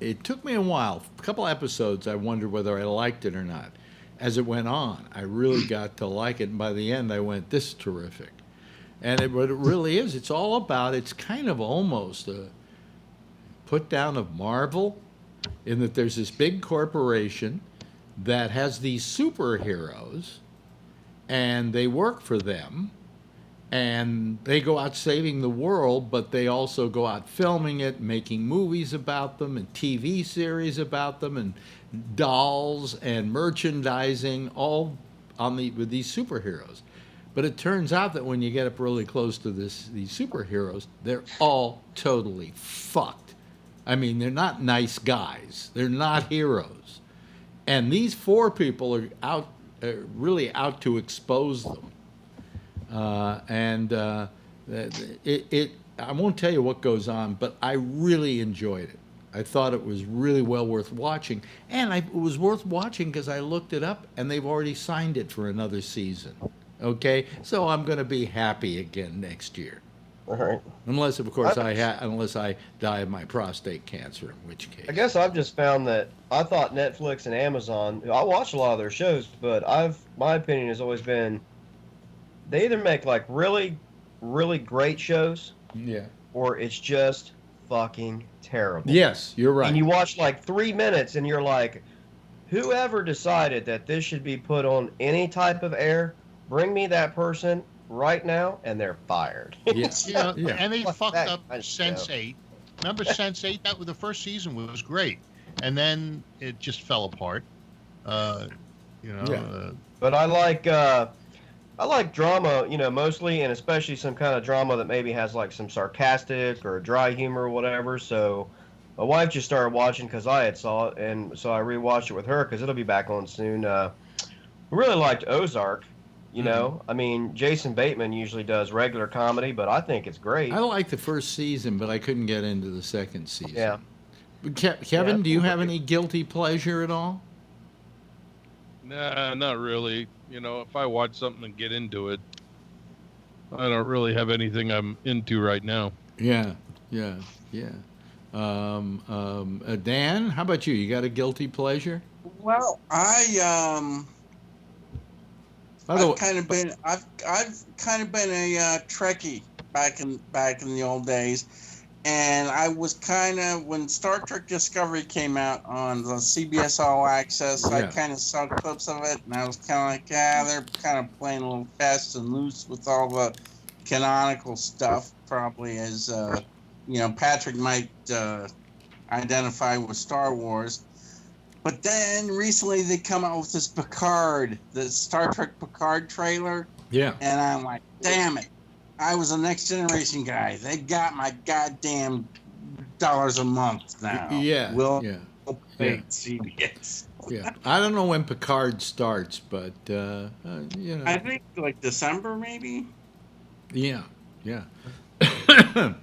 It took me a while. A couple episodes, I wondered whether I liked it or not. As it went on, I really got to like it, and by the end, I went, "This is terrific." And what it really is, it's all about. It's kind of almost a put down of Marvel, in that there's this big corporation that has these superheroes, and they work for them, and they go out saving the world, but they also go out filming it, making movies about them, and TV series about them, and dolls and merchandising, all with these superheroes. But it turns out that when you get up really close to these superheroes, they're all totally fucked. I mean, they're not nice guys. They're not heroes. And these four people are really out to expose them. I won't tell you what goes on, but I really enjoyed it. I thought it was really well worth watching. And it was worth watching because I looked it up, and they've already signed it for another season. Okay? So I'm going to be happy again next year. All right. Unless, of course, unless I die of my prostate cancer, in which case. I guess I've just found that I thought Netflix and Amazon, I watch a lot of their shows, but my opinion has always been they either make like really, really great shows, or it's just fucking terrible. Yes, you're right. And you watch like 3 minutes and you're like, whoever decided that this should be put on any type of air, bring me that person right now, and they're fired. Yeah. And they fucked up Sense8. Remember Sense8? That was the first season was great, and then it just fell apart. But I like drama, mostly, and especially some kind of drama that maybe has like some sarcastic or dry humor or whatever. So my wife just started watching because I had saw it, and so I rewatched it with her because it'll be back on soon. We really liked Ozark. I mean, Jason Bateman usually does regular comedy, but I think it's great. I liked the first season, but I couldn't get into the second season. Yeah. But Kevin, do you have any guilty pleasure at all? Nah, not really. If I watch something and get into it, I don't really have anything I'm into right now. Yeah. Dan, how about you? You got a guilty pleasure? Well, I've kind of been a Trekkie back in the old days, and I was kind of, when Star Trek Discovery came out on the CBS All Access, I kind of saw clips of it, and I was kind of like, they're kind of playing a little fast and loose with all the canonical stuff, probably as Patrick might identify with Star Wars. But then recently they come out with this Picard, the Star Trek Picard trailer. Yeah. And I'm like, damn it. I was a Next Generation guy. They got my goddamn $1 a month now. Yeah. Pay CBS. Yeah. I don't know when Picard starts, but, I think like December maybe. Yeah. I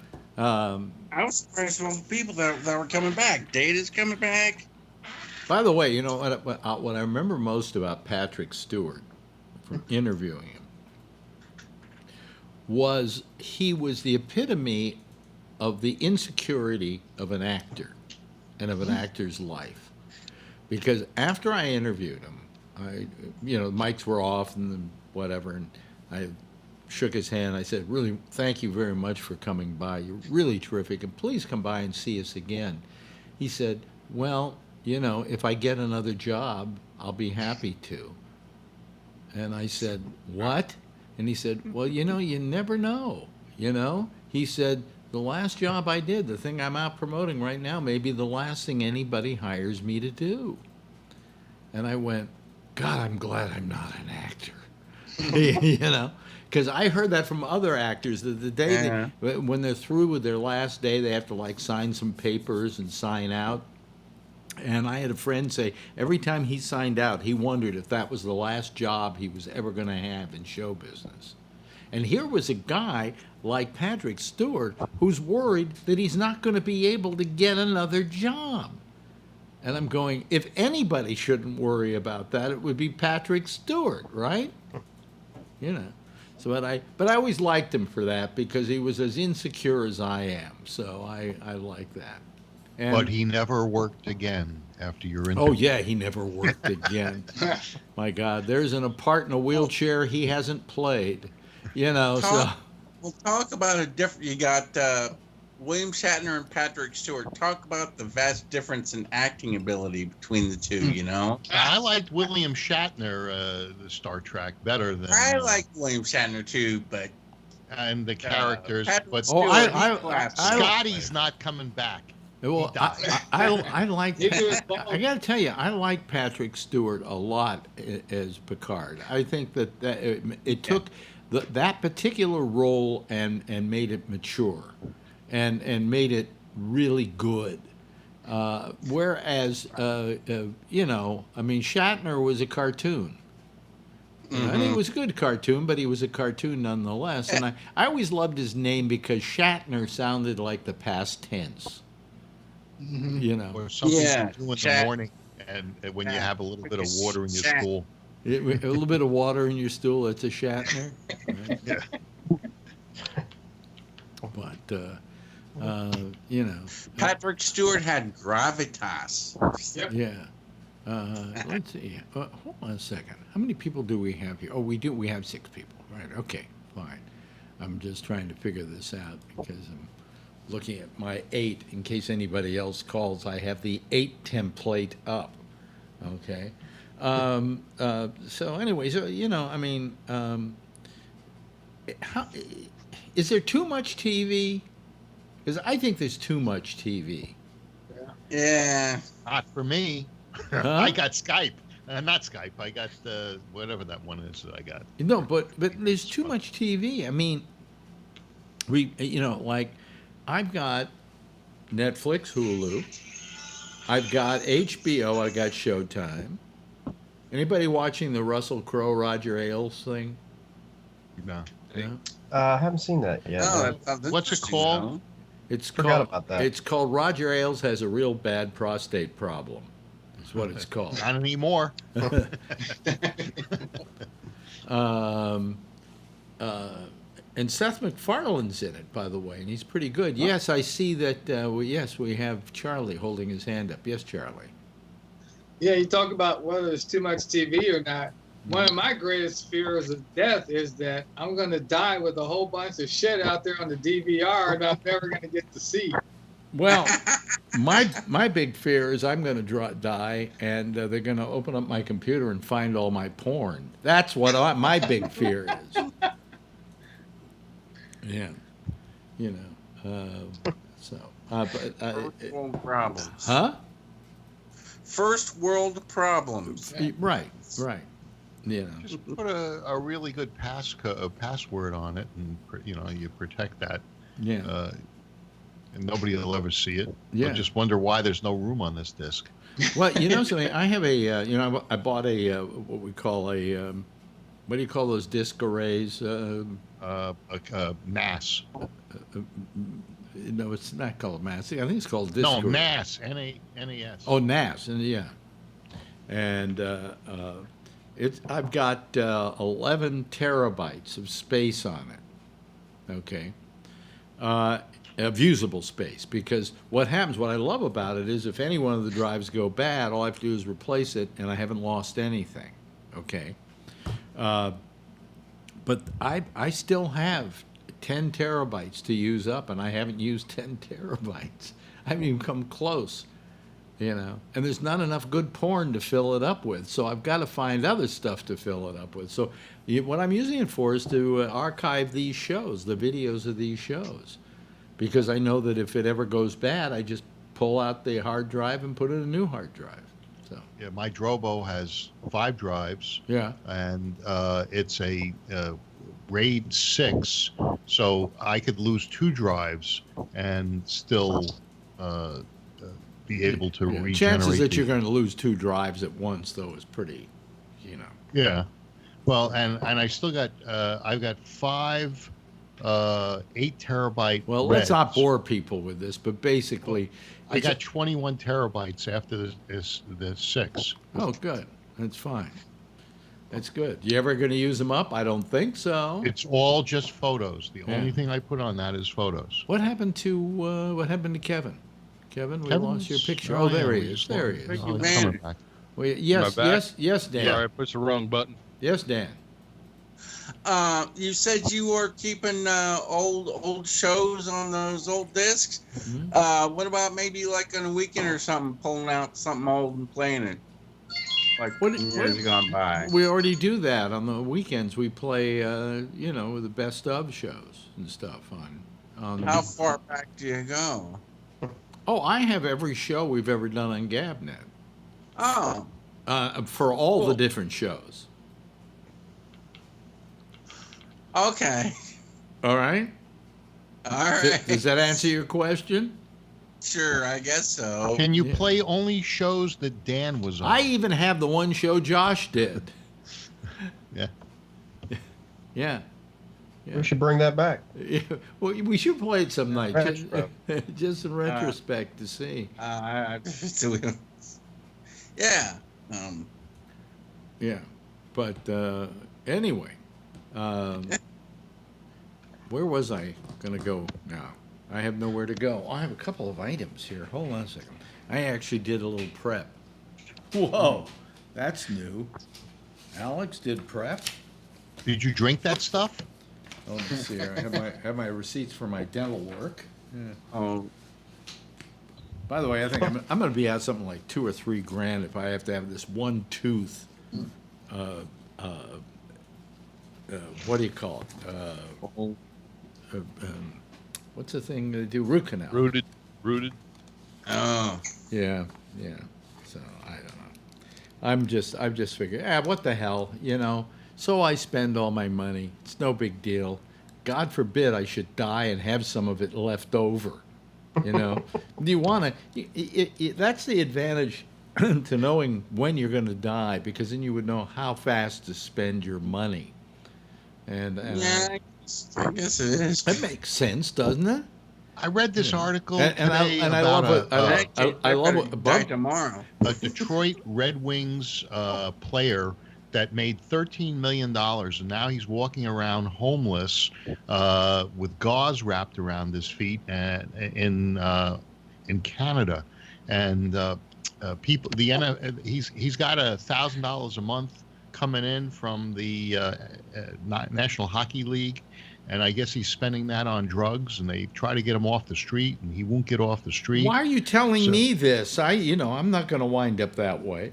was surprised with all the people that were coming back. Data's coming back. By the way, you know what I remember most about Patrick Stewart from interviewing him was he was the epitome of the insecurity of an actor and of an actor's life. Because after I interviewed him, the mics were off and whatever, and I shook his hand. I said, really, thank you very much for coming by. You're really terrific, and please come by and see us again. He said, well, if I get another job, I'll be happy to. And I said, what? And he said, well, you never know, He said, the last job I did, the thing I'm out promoting right now, may be the last thing anybody hires me to do. And I went, God, I'm glad I'm not an actor. Because I heard that from other actors that the day when they're through with their last day, they have to sign some papers and sign out. And I had a friend say every time he signed out, he wondered if that was the last job he was ever going to have in show business. And here was a guy like Patrick Stewart who's worried that he's not going to be able to get another job. And I'm going, if anybody shouldn't worry about that, it would be Patrick Stewart, right? So, but I always liked him for that because he was as insecure as I am. So I like that. But he never worked again after your interview. Oh, yeah, he never worked again. My God, there's an part in a wheelchair he hasn't played, We'll talk about a different. You got William Shatner and Patrick Stewart. Talk about the vast difference in acting ability between the two, I liked William Shatner, the Star Trek, better than... I like William Shatner, too, but... And the characters, but Scotty's not coming back. Well, I like. I got to tell you, I like Patrick Stewart a lot as Picard. I think that it took that particular role and made it mature, and made it really good. Whereas, Shatner was a cartoon. Mm-hmm. I think it was a good cartoon, but he was a cartoon nonetheless. And I always loved his name because Shatner sounded like the past tense. Mm-hmm. Or something to do in the morning, and when you have a little bit of water in your stool. A little bit of water in your stool, that's a Shatner. Right? Yeah. But, Patrick Stewart had gravitas. Yep. Yeah. Let's see. Hold on a second. How many people do we have here? Oh, we do. We have 6 people. Right. Okay. Fine. I'm just trying to figure this out because I'm looking at my 8 in case anybody else calls. I have the 8 template up. Okay. So anyway, is there too much TV? Because I think there's too much TV. Yeah. Not for me. Huh? I got Skype. Not Skype. I got whatever that one is that I got. No, but there's too much TV. I mean, I've got Netflix, Hulu. I've got HBO. I got Showtime. Anybody watching the Russell Crowe, Roger Ailes thing? No. I haven't seen that yet. What's it called? It's called Roger Ailes Has a Real Bad Prostate Problem. That's what it's called. Not anymore. And Seth MacFarlane's in it, by the way, and he's pretty good. Yes, I see that. Yes, we have Charlie holding his hand up. Yes, Charlie. Yeah, you talk about whether there's too much TV or not. One of my greatest fears of death is that I'm going to die with a whole bunch of shit out there on the DVR and I'm never going to get to see. Well, my big fear is I'm going to die and they're going to open up my computer and find all my porn. That's what my big fear is. Yeah, First world problems. Huh? First world problems. Right. Just put a really good password on it, and you protect that. Yeah. And nobody will ever see it. Yeah. I just wonder why there's no room on this disc. Well, something. I have a. I bought a what we call a. What do you call those disc arrays? NAS. No, it's not called NAS. I think it's called disc. No, NAS. NAS. Oh, NAS, and yeah. and I've got 11 terabytes of space on it. Okay, of usable space, because what happens, what I love about it is if any one of the drives go bad, all I have to do is replace it, and I haven't lost anything. Okay, but I still have 10 terabytes to use up, and I haven't used 10 terabytes. I haven't even come close. And there's not enough good porn to fill it up with, so I've got to find other stuff to fill it up with. So what I'm using it for is to archive these shows, the videos of these shows, because I know that if it ever goes bad, I just pull out the hard drive and put in a new hard drive. So yeah, my Drobo has 5 drives. Yeah, and it's a RAID 6, so I could lose 2 drives and still be able to regenerate. Chances that you're going to lose 2 drives at once, though, is pretty, Yeah. Well, and I still got I've got 5 8 terabyte. Well, let's not bore people with this, but basically, I got 21 terabytes after the 6. Oh, good. That's fine. That's good. You ever going to use them up? I don't think so. It's all just photos. The only thing I put on that is photos. What happened to Kevin? Kevin, we lost your picture. Oh, there he is. There he is. Oh, he's coming back. Well, yes, Dan. Sorry, I pushed the wrong button. Yes, Dan. You said you were keeping old shows on those old discs. Mm-hmm. What about maybe like on a weekend or something, pulling out something old and playing it? Like years gone by. We already do that on the weekends. We play, the best of shows and stuff on. How far back do you go? Oh, I have every show we've ever done on Gabnet. Oh. For all the different shows. Okay. All right. All right. Does that answer your question? Sure, I guess so. Can you play only shows that Dan was on? I even have the one show Josh did. Yeah. Yeah. We should bring that back. Yeah. Well, we should play it some night, just in retrospect to see. Yeah. Yeah. But anyway, where was I going to go now? I have nowhere to go. I have a couple of items here. Hold on a second. I actually did a little prep. Whoa, that's new. Alex did prep. Did you drink that stuff? Oh, let me see here. I have my receipts for my dental work. Yeah. Oh. By the way, I think I'm going to be out something like $2 or $3 grand if I have to have this one tooth. What do you call it? What's the thing they do? Root canal. Rooted. Oh. Yeah. So I don't know. I've just figured, what the hell, So I spend all my money. It's no big deal. God forbid I should die and have some of it left over. Do you want to? That's the advantage to knowing when you're going to die, because then you would know how fast to spend your money. And yeah, I guess it is. That makes sense, doesn't it? I read this article today about I love it. Tomorrow. A Detroit Red Wings player that made $13 million, and now he's walking around homeless with gauze wrapped around his feet in Canada. And people, he's got $1,000 a month coming in from the National Hockey League, and I guess he's spending that on drugs, and they try to get him off the street, and he won't get off the street. Why are you telling me this? I'm not going to wind up that way.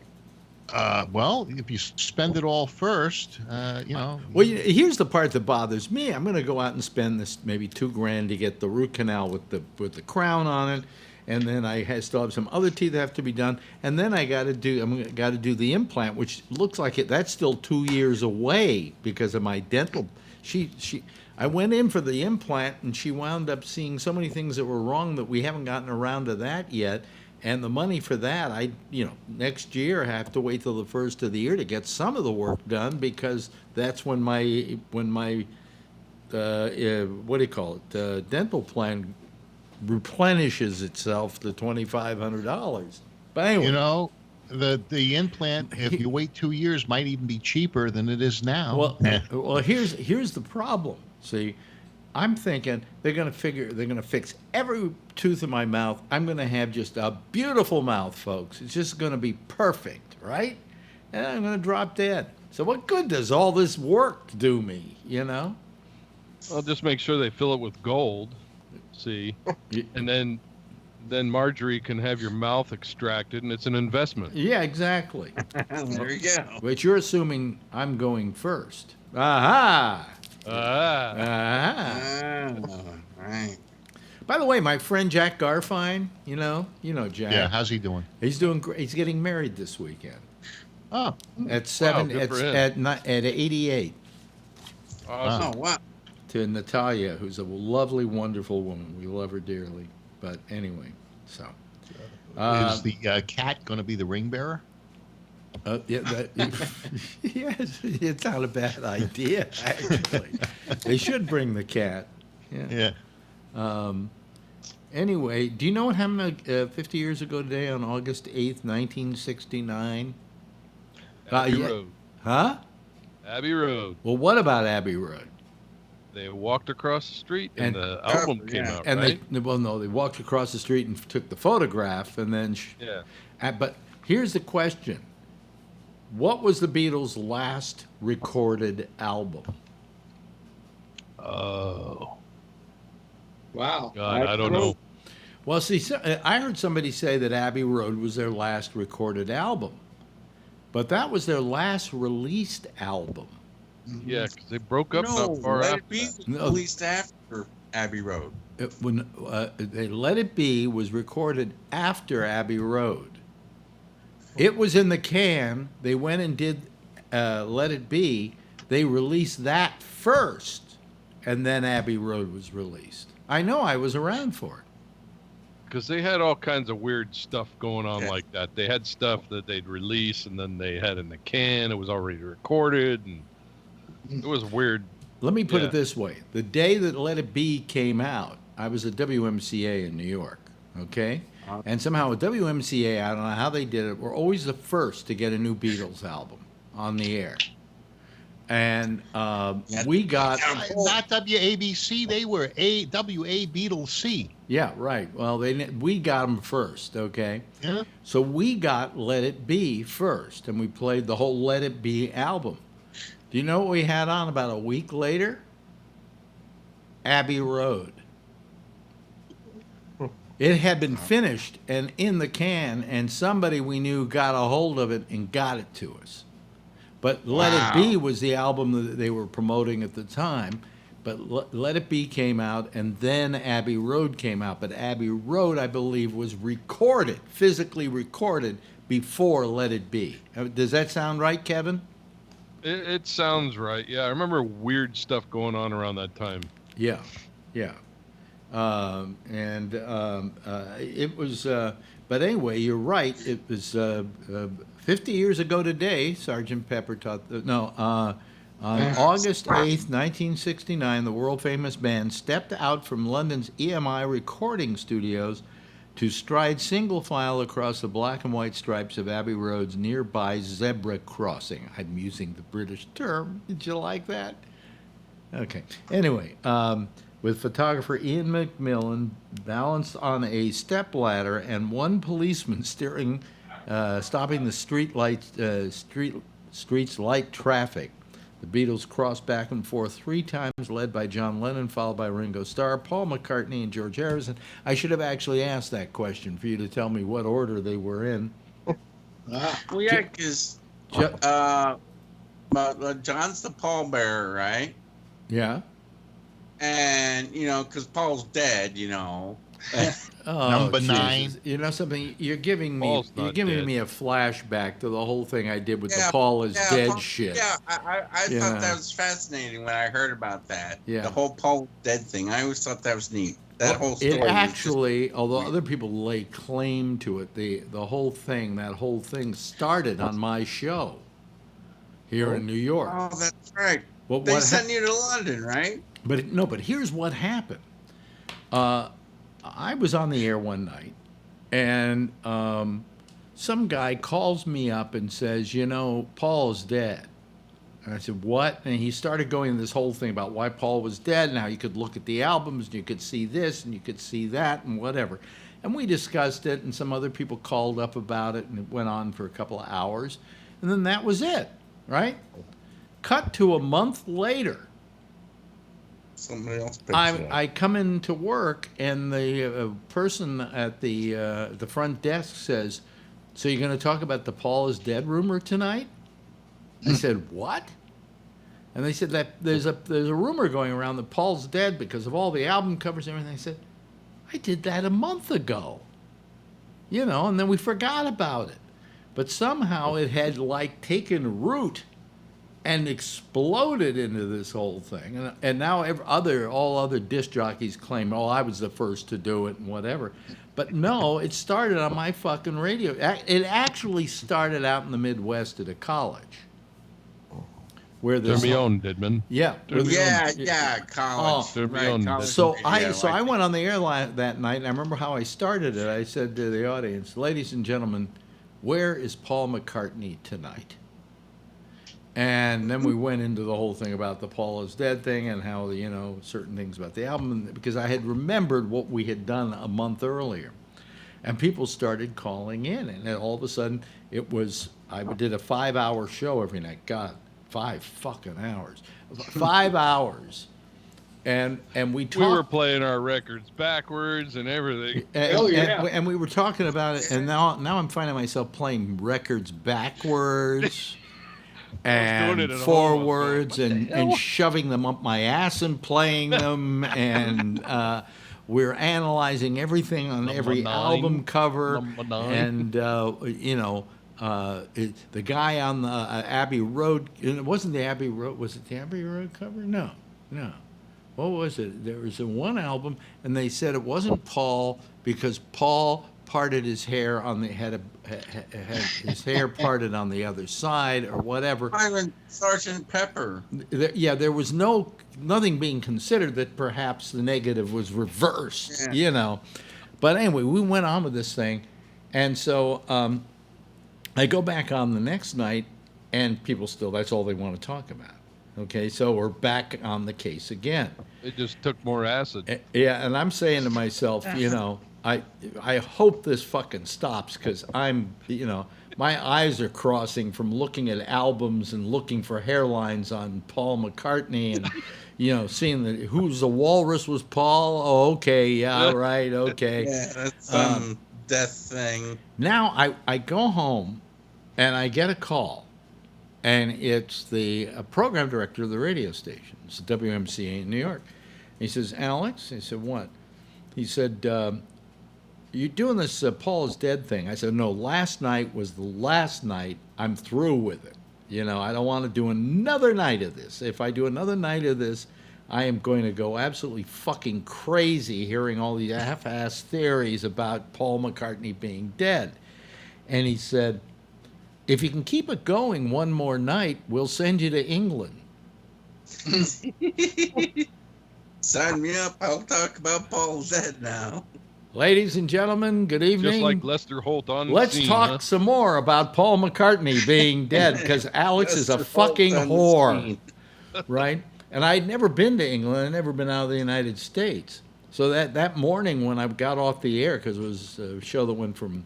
Well, if you spend it all first, Well, here's the part that bothers me. I'm going to go out and spend this maybe $2 grand to get the root canal with the crown on it, and then I still have some other teeth that have to be done, and then I'm got to do the implant, which looks like that's still 2 years away because of my dental. I went in for the implant, and she wound up seeing so many things that were wrong that we haven't gotten around to that yet. And the money for that, next year I have to wait till the first of the year to get some of the work done, because that's when my dental plan replenishes itself to $2,500. But anyway, the implant, if you wait 2 years, might even be cheaper than it is now. Well, here's the problem. See, I'm thinking they're going to fix every tooth in my mouth. I'm going to have just a beautiful mouth, folks. It's just going to be perfect, right? And I'm going to drop dead. So what good does all this work do me, you know? I'll just make sure they fill it with gold. See, and then Marjorie can have your mouth extracted, and it's an investment. Yeah, exactly. There you go. But you're assuming I'm going first. Aha! Right. By the way, my friend Jack Garfine, you know Jack. Yeah, how's he doing? He's doing great. He's getting married this weekend. Oh, At 88. Awesome. Oh, wow. To Natalia, who's a lovely, wonderful woman. We love her dearly. But anyway, so is the cat going to be the ring bearer? Yes, it's not a bad idea. Actually, they should bring the cat. Yeah. Anyway, do you know what happened 50 years ago today on August 8th, 1969? Abbey Road. Huh? Abbey Road. Well, what about Abbey Road? They walked across the street and the album came out, and right? they walked across the street and took the photograph, and then but here's the question: what was the Beatles' last recorded album? Oh, wow! God, I don't know. Well, see, I heard somebody say that Abbey Road was their last recorded album, but that was their last released album. Yeah, because they broke up not far Let after. It Be was released after Abbey Road. When they Let It Be was recorded after Abbey Road. It was in the can. They went and did Let It Be. They released that first, and then Abbey Road was released. I know, I was around for it. Because they had all kinds of weird stuff going on like that. They had stuff that they'd release, and then they had in the can. It was already recorded, and it was weird. Let me put it this way. The day that Let It Be came out, I was at WMCA in New York, okay? And somehow at WMCA, I don't know how they did it, we're always the first to get a new Beatles album on the air. And we got... Not WABC, they were WA Beatles C. Yeah, right. Well, we got them first, okay? Yeah. So we got Let It Be first, and we played the whole Let It Be album. Do you know what we had on about a week later? Abbey Road. It had been finished and in the can, and somebody we knew got a hold of it and got it to us. But Let It Be was the album that they were promoting at the time. But Let It Be came out, and then Abbey Road came out. But Abbey Road, I believe, was recorded, physically recorded, before Let It Be. Does that sound right, Kevin? It sounds right. Yeah, I remember weird stuff going on around that time. Yeah. It was, but anyway, you're right. It was 50 years ago today, Sergeant Pepper taught, on August 8th, 1969, the world-famous band stepped out from London's EMI recording studios to stride single file across the black and white stripes of Abbey Road's nearby zebra crossing. I'm using the British term. Did you like that? Okay. Anyway, with photographer Ian McMillan balanced on a stepladder and one policeman stopping the street's light traffic. The Beatles crossed back and forth 3 times, led by John Lennon, followed by Ringo Starr, Paul McCartney, and George Harrison. I should have actually asked that question for you to tell me what order they were in. Well, yeah, because John's the pallbearer, right? Yeah. And, because Paul's dead, Number 9. You know something? You're giving me a flashback to the whole thing I did with the Paul is dead shit. Yeah, I thought that was fascinating when I heard about that. Yeah. The whole Paul dead thing. I always thought that was neat. That whole story. It actually, although other people lay claim to it, that whole thing started on my show here in New York. Oh, that's right. They sent you to London, right? But here's what happened. I was on the air one night, and some guy calls me up and says, Paul is dead. And I said, what? And he started going into this whole thing about why Paul was dead and how you could look at the albums and you could see this and you could see that and whatever. And we discussed it, and some other people called up about it, and it went on for a couple of hours. And then that was it, right? Cut to a month later. Somebody else picks it up. I come into work, and the person at the front desk says, so you're going to talk about the Paul is dead rumor tonight? I said, what? And they said that there's a rumor going around that Paul's dead because of all the album covers and everything. I said, I did that a month ago. And then we forgot about it. But somehow it had taken root and exploded into this whole thing. And now all other disc jockeys claim, I was the first to do it and whatever. But no, it started on my fucking radio. It actually started out in the Midwest at a college. Where Dermion Didman. Yeah. College. College. So I went on the air that night, and I remember how I started it. I said to the audience, ladies and gentlemen, where is Paul McCartney tonight? And then we went into the whole thing about the Paul is dead thing and how, certain things about the album, because I had remembered what we had done a month earlier. And people started calling in, and then all of a sudden I did a 5-hour show every night. God, 5 fucking hours. 5 hours. And we talked. We were playing our records backwards and everything. And we were talking about it, and now I'm finding myself playing records backwards and forwards and shoving them up my ass and playing them. And we're analyzing everything on every album cover. And, the guy on the Abbey Road, and it wasn't the Abbey Road, was it the Abbey Road cover? No. What was it? There was one album, and they said it wasn't Paul because Paul parted his hair had his hair parted on the other side or whatever. Sergeant Pepper. There was nothing being considered that perhaps the negative was reversed, But anyway, we went on with this thing, and so I go back on the next night, and people still, that's all they want to talk about. Okay, so we're back on the case again. It just took more acid. Yeah, and I'm saying to myself, I hope this fucking stops because I'm, my eyes are crossing from looking at albums and looking for hairlines on Paul McCartney and, seeing who's the walrus was Paul. Oh, okay, yeah, right, okay. Yeah, that's some death thing. Now I go home and I get a call. And it's the program director of the radio station. It's WMCA in New York. He says, Alex? I said, what? He said, you're doing this Paul is dead thing. I said, no, last night was the last night. I'm through with it. I don't want to do another night of this. If I do another night of this, I am going to go absolutely fucking crazy hearing all these half-ass theories about Paul McCartney being dead. And he said, if you can keep it going one more night, we'll send you to England. Sign me up. I'll talk about Paul's dead now. Ladies and gentlemen, good evening. Just like Lester Holt on the Let's scene, talk some more about Paul McCartney being dead, because Alex is a fucking whore. Right? And I'd never been to England. I'd never been out of the United States. So that morning when I got off the air, because it was a show that went from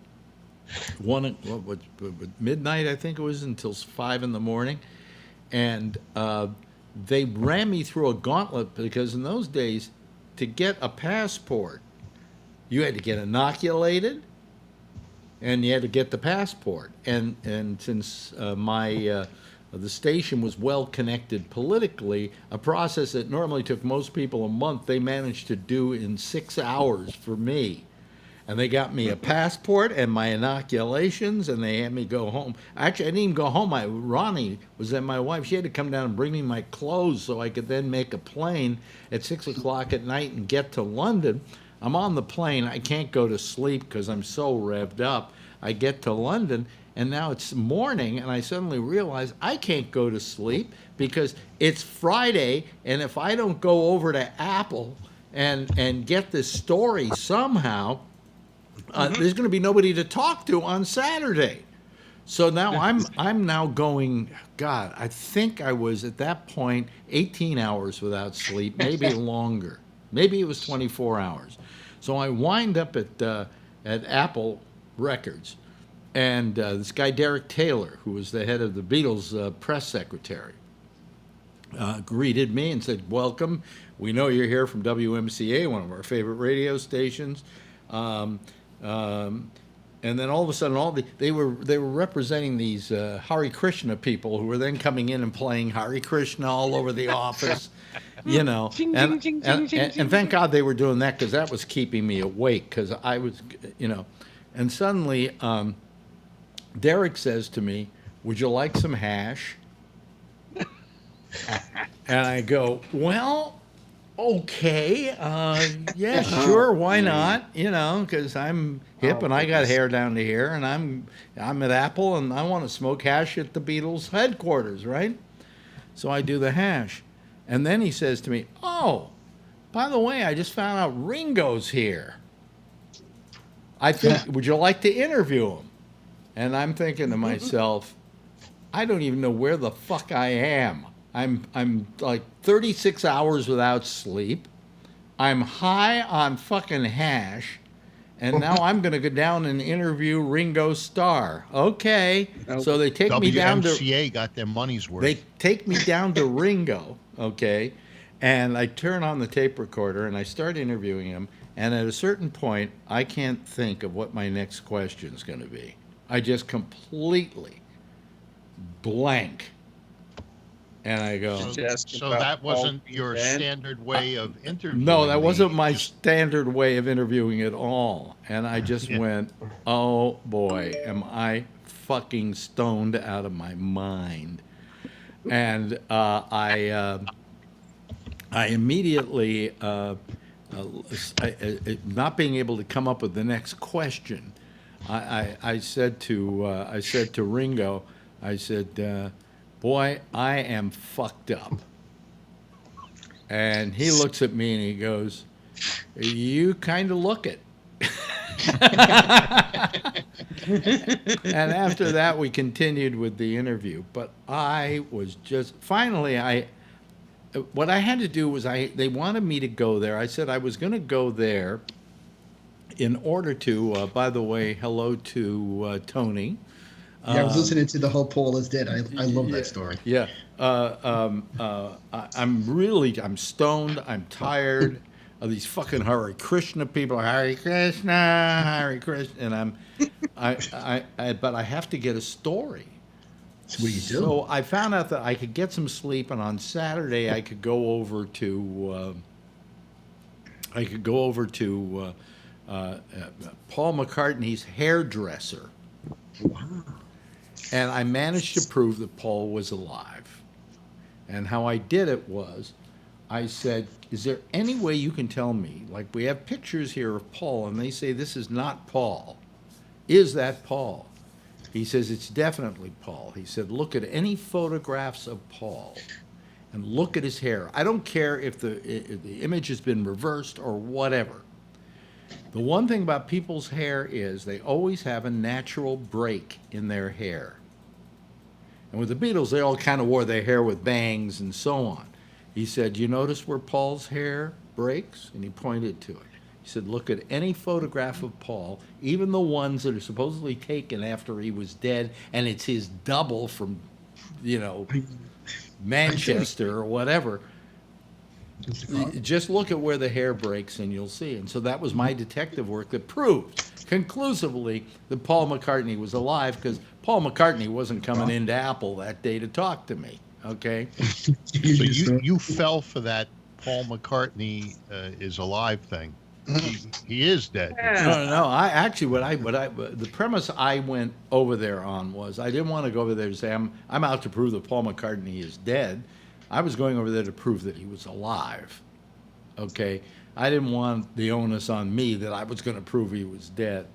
midnight, I think it was, until 5 in the morning, and they ran me through a gauntlet because in those days, to get a passport, you had to get inoculated, and you had to get the passport. And since the station was well connected politically, a process that normally took most people a month, they managed to do in 6 hours for me. And they got me a passport and my inoculations, and they had me go home. Actually, I didn't even go home. Ronnie was then my wife. She had to come down and bring me my clothes so I could then make a plane at 6 o'clock at night and get to London. I'm on the plane. I can't go to sleep because I'm so revved up. I get to London, and now it's morning, and I suddenly realize I can't go to sleep because it's Friday, and if I don't go over to Apple and get this story somehow, there's going to be nobody to talk to on Saturday. So now I'm now going, God, I think I was at that point 18 hours without sleep, maybe longer. Maybe it was 24 hours. So I wind up at Apple Records, and this guy Derek Taylor, who was the head of the Beatles press secretary, greeted me and said, "Welcome. We know you're here from WMCA, one of our favorite radio stations." And then all of a sudden, they were representing these Hare Krishna people who were then coming in and playing Hare Krishna all over the office, you know. And thank God they were doing that, because that was keeping me awake, because I was, you know. And suddenly, Derek says to me, "Would you like some hash?" And I go, "Well, okay, yeah, sure, why not? You know, because I'm hip and I got hair down to here, and I'm at Apple, and I want to smoke hash at the Beatles headquarters, right?" So I do the hash, and then he says to me, "Oh, by the way, I just found out Ringo's here. I think, would you like to interview him?" And I'm thinking to myself, I don't even know where the fuck I am. I'm like 36 hours without sleep. I'm high on fucking hash. And now I'm going to go down and interview Ringo Starr. Okay. So they take me down to... WMCA got their money's worth. They take me down to Ringo, okay? And I turn on the tape recorder and I start interviewing him. And at a certain point, I can't think of what my next question is going to be. I just completely blank. And I go... So that wasn't your standard way of interviewing? No, that wasn't my standard way of interviewing at all. And I just went, oh boy, am I fucking stoned out of my mind. And I immediately, not being able to come up with the next question, I said to Ringo, I said, "Boy, I am fucked up." And he looks at me and he goes, "You kind of look it." And after that, we continued with the interview. But I was just, finally, what I had to do was, they wanted me to go there. I said I was going to go there in order to, by the way, hello to Tony. Yeah, I was listening to the whole Paul is dead. I love that story. Yeah. I'm stoned. I'm tired of these fucking Hare Krishna people. Hare Krishna, Hare Krishna. And but I have to get a story. So what do you do? So I found out that I could get some sleep, and on Saturday I could go over to Paul McCartney's hairdresser. Wow. And I managed to prove that Paul was alive. And how I did it was, I said, "Is there any way you can tell me, like we have pictures here of Paul, and they say this is not Paul. Is that Paul?" He says, "It's definitely Paul." He said, "Look at any photographs of Paul and look at his hair. I don't care if the image has been reversed or whatever. The one thing about people's hair is they always have a natural break in their hair." And with the Beatles, they all kind of wore their hair with bangs and so on. He said, "You notice where Paul's hair breaks?" And he pointed to it. He said, "Look at any photograph of Paul, even the ones that are supposedly taken after he was dead, and it's his double from, you know, Manchester or whatever. Just look at where the hair breaks and you'll see." And so that was my detective work that proved conclusively that Paul McCartney was alive, because Paul McCartney wasn't coming into Apple that day to talk to me. Okay. So you fell for that Paul McCartney is alive thing. He is dead. No. I actually, the premise I went over there on was, I didn't want to go over there to say I'm out to prove that Paul McCartney is dead. I was going over there to prove that he was alive. Okay, I didn't want the onus on me that I was going to prove he was dead.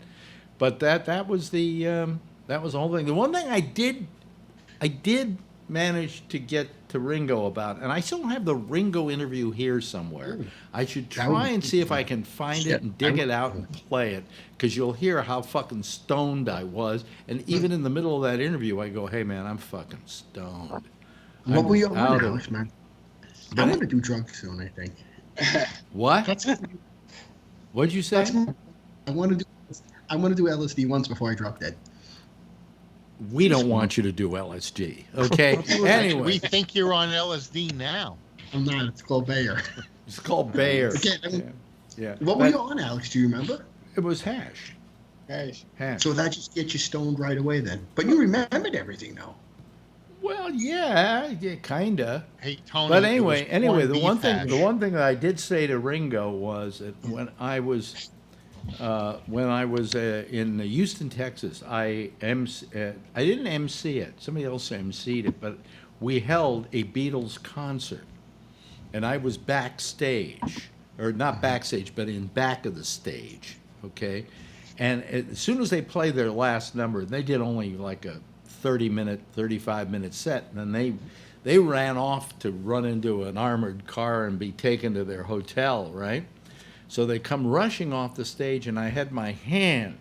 But that was the whole thing. The one thing I did manage to get to Ringo about, and I still have the Ringo interview here somewhere. I should try and see if I can find it and dig it out and play it, because you'll hear how fucking stoned I was. And even in the middle of that interview, I go, "Hey man, I'm fucking stoned." What were you on, Alex, man? I'm gonna do drugs soon, I think. What? What'd you say? I want to do LSD once before I drop dead. We don't want you to do LSD, okay? Anyway, we think you're on LSD now. I'm not. It's called Bayer. It's called Bayer. Again, yeah. What were you on, Alex? Do you remember? It was hash. Hash. So that just gets you stoned right away, then. But you remembered everything, though. Well, yeah, kinda. Hey, Tony. But anyway, the one thing that I did say to Ringo was that when I was in Houston, Texas, I didn't MC it. Somebody else MC'd it, but we held a Beatles concert, and I was backstage, or not backstage, but in back of the stage. Okay, and as soon as they played their last number, they did only like a 35-minute set, and then they ran off to run into an armored car and be taken to their hotel, right? So they come rushing off the stage, and I had my hand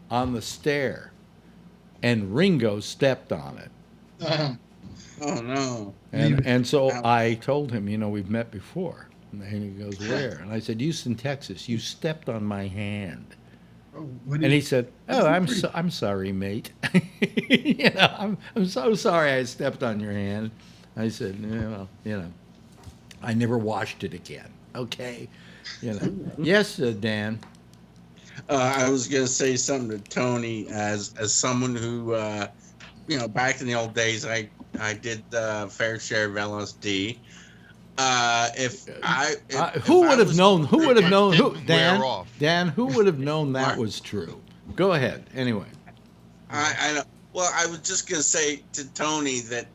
on the stair, and Ringo stepped on it. Oh no! And so I told him, we've met before, and he goes, "Where?" And I said, "Houston, Texas. You stepped on my hand." And he said, "Oh, I'm sorry, mate. I'm so sorry I stepped on your hand." I said, I never washed it again. Okay, Yes, Dan. I was gonna say something to Tony as someone who, back in the old days, I did a fair share of LSD. Who would have known? Dan, who would have known that was true? Go ahead. Anyway. I know. Well, I was just gonna say to Tony that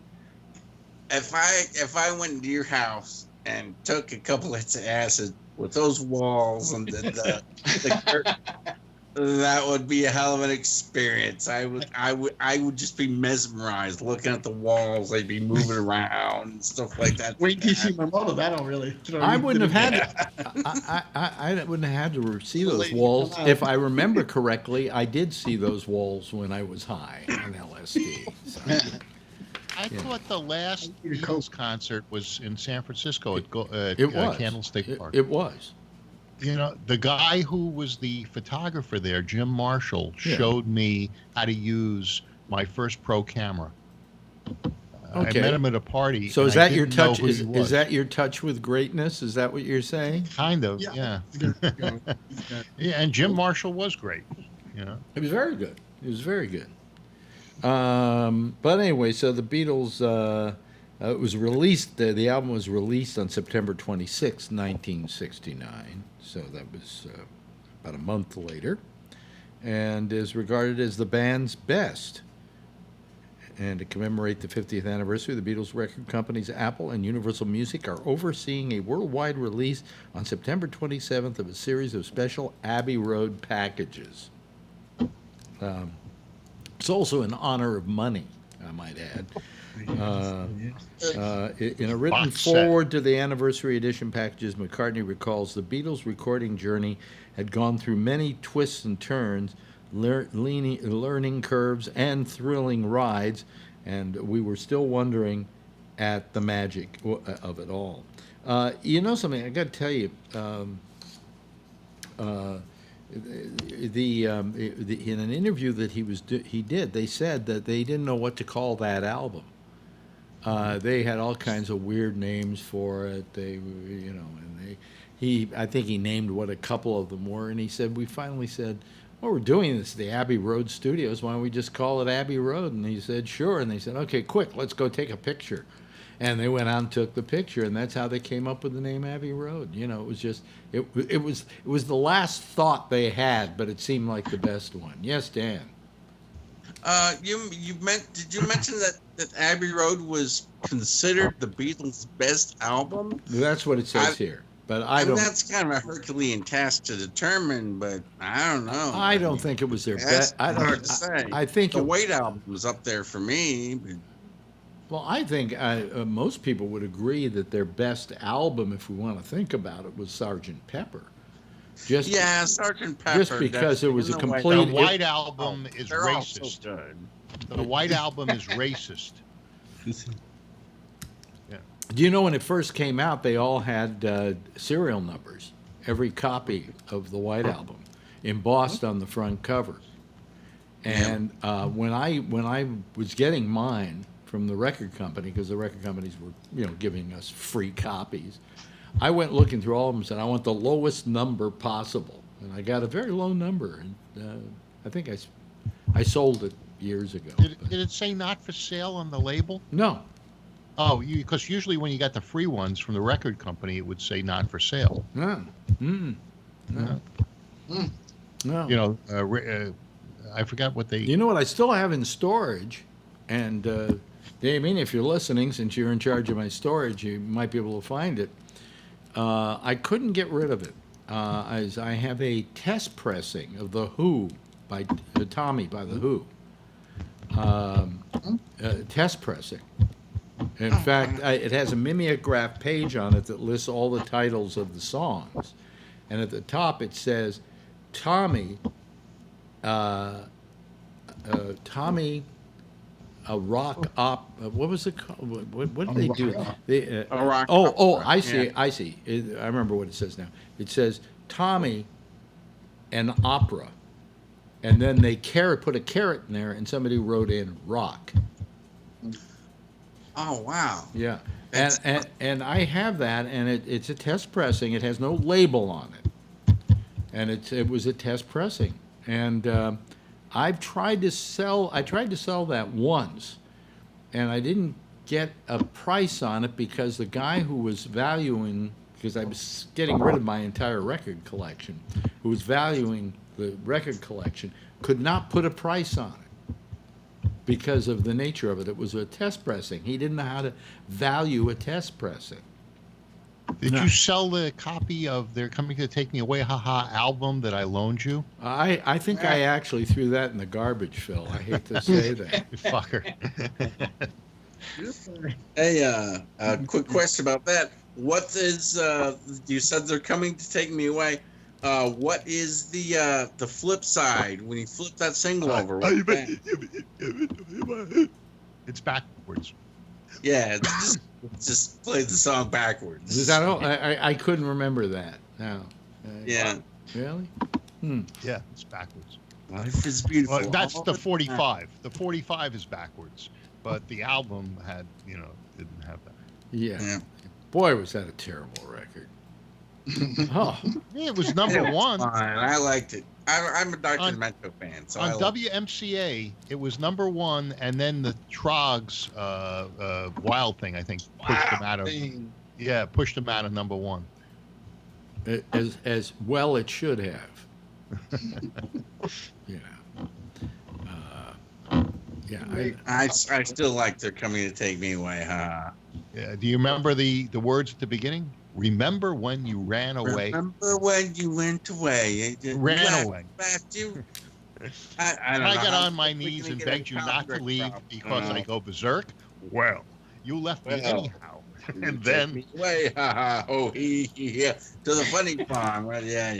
if I went into your house and took a couple hits of acid with those walls and the curtain, that would be a hell of an experience. I would just be mesmerized looking at the walls. They'd be moving around and stuff like that. Wait till you see my mother. I wouldn't have had. I wouldn't have had to see those walls. If I remember correctly, I did see those walls when I was high on LSD. So. I thought the last Beatles concert was in San Francisco at Candlestick Park. It was. The guy who was the photographer there, Jim Marshall, showed me how to use my first pro camera. Okay. I met him at a party. So is that your touch? Is that your touch with greatness? Is that what you're saying? Kind of, yeah. Yeah, and Jim Marshall was great. It was very good. It was very good. But anyway, so the Beatles, it was released, the album was released on September 26, 1969, so that was about a month later, and is regarded as the band's best. And to commemorate the 50th anniversary, the Beatles record companies Apple and Universal Music are overseeing a worldwide release on September 27th of a series of special Abbey Road packages. It's also in honor of money, I might add. In a written foreword to the anniversary edition packages, McCartney recalls the Beatles' recording journey had gone through many twists and turns, learning curves, and thrilling rides, and we were still wondering at the magic of it all. Something, I got to tell you, in an interview that he did, they said that they didn't know what to call that album. They had all kinds of weird names for it. I think he named what a couple of them were, and he said, we finally said, well, we're doing this at the Abbey Road Studios. Why don't we just call it Abbey Road? And he said, sure. And they said, okay, quick, let's go take a picture. And they went out and took the picture, and that's how they came up with the name Abbey Road. It was just it was the last thought they had, but it seemed like the best one. Yes, Dan. Did you mention that Abbey Road was considered the Beatles' best album? That's what it says here. But I don't. That's kind of a Herculean task to determine, but I don't know. I don't think it was their best. Hard to say. I think the Wait album was up there for me. But Well, I think most people would agree that their best album, if we want to think about it, was Sgt. Pepper. Yeah, Sgt. Pepper. Just because it was a complete. The White Album is they're all so racist. good. The White Album is racist. Yeah. Do you know when it first came out, they all had serial numbers, every copy of the White Album, embossed on the front cover. And when I was getting mine from the record company, because the record companies were giving us free copies, I went looking through all of them and said, I want the lowest number possible, and I got a very low number, and I think I sold it years ago. Did it say not for sale on the label? No. Oh, because usually when you got the free ones from the record company, it would say not for sale. No. No. You know, I forgot what they. You know what I still have in storage, and Damien, if you're listening, since you're in charge of my storage, you might be able to find it. I couldn't get rid of it. As I have a test pressing of The Who by Tommy by The Who. Test pressing. In fact, it has a mimeograph page on it that lists all the titles of the songs. And at the top it says, Tommy, a rock op. What was it called? What did they do? A rock oh, opera. I see. Yeah. I see. I remember what it says now. It says Tommy, an opera, and then they put a caret in there, and somebody wrote in rock. Oh wow! Yeah, and I have that, and it's a test pressing. It has no label on it, and it was a test pressing, and I tried to sell that once, and I didn't get a price on it because the guy who was valuing, because I was getting rid of my entire record collection, who was valuing the record collection, could not put a price on it because of the nature of it. It was a test pressing. He didn't know how to value a test pressing. Did you sell the copy of They're Coming to Take Me Away, Haha album that I loaned you? I think I actually threw that in the garbage, Phil. I hate to say that. You fucker. Hey, a quick question about that. What is, you said They're Coming to Take Me Away. What is the flip side when you flip that single over? It's backwards. Yeah, just play the song backwards. Is that all? I couldn't remember that. No. Yeah. Really? Yeah, it's backwards. Life is beautiful. Well, that's the 45. The 45 is backwards, but the album didn't have that. Yeah. Boy, was that a terrible record. Oh. Yeah, it was number one. Fine. I liked it. I'm a Dr. Demento fan. So on WMCA, it was number one, and then the Trogs Wild Thing, I think, pushed them out of. Yeah, pushed them out of number one. As well, it should have. I still like They're Coming to Take Me Away. Yeah. Do you remember the words at the beginning? Remember when you ran away? Remember when you went away? Ran away. I got on my knees and begged you not to leave because I go berserk. Well, you left me anyhow. And then way, ha ha, oh he, to the funny farm, right? Yeah.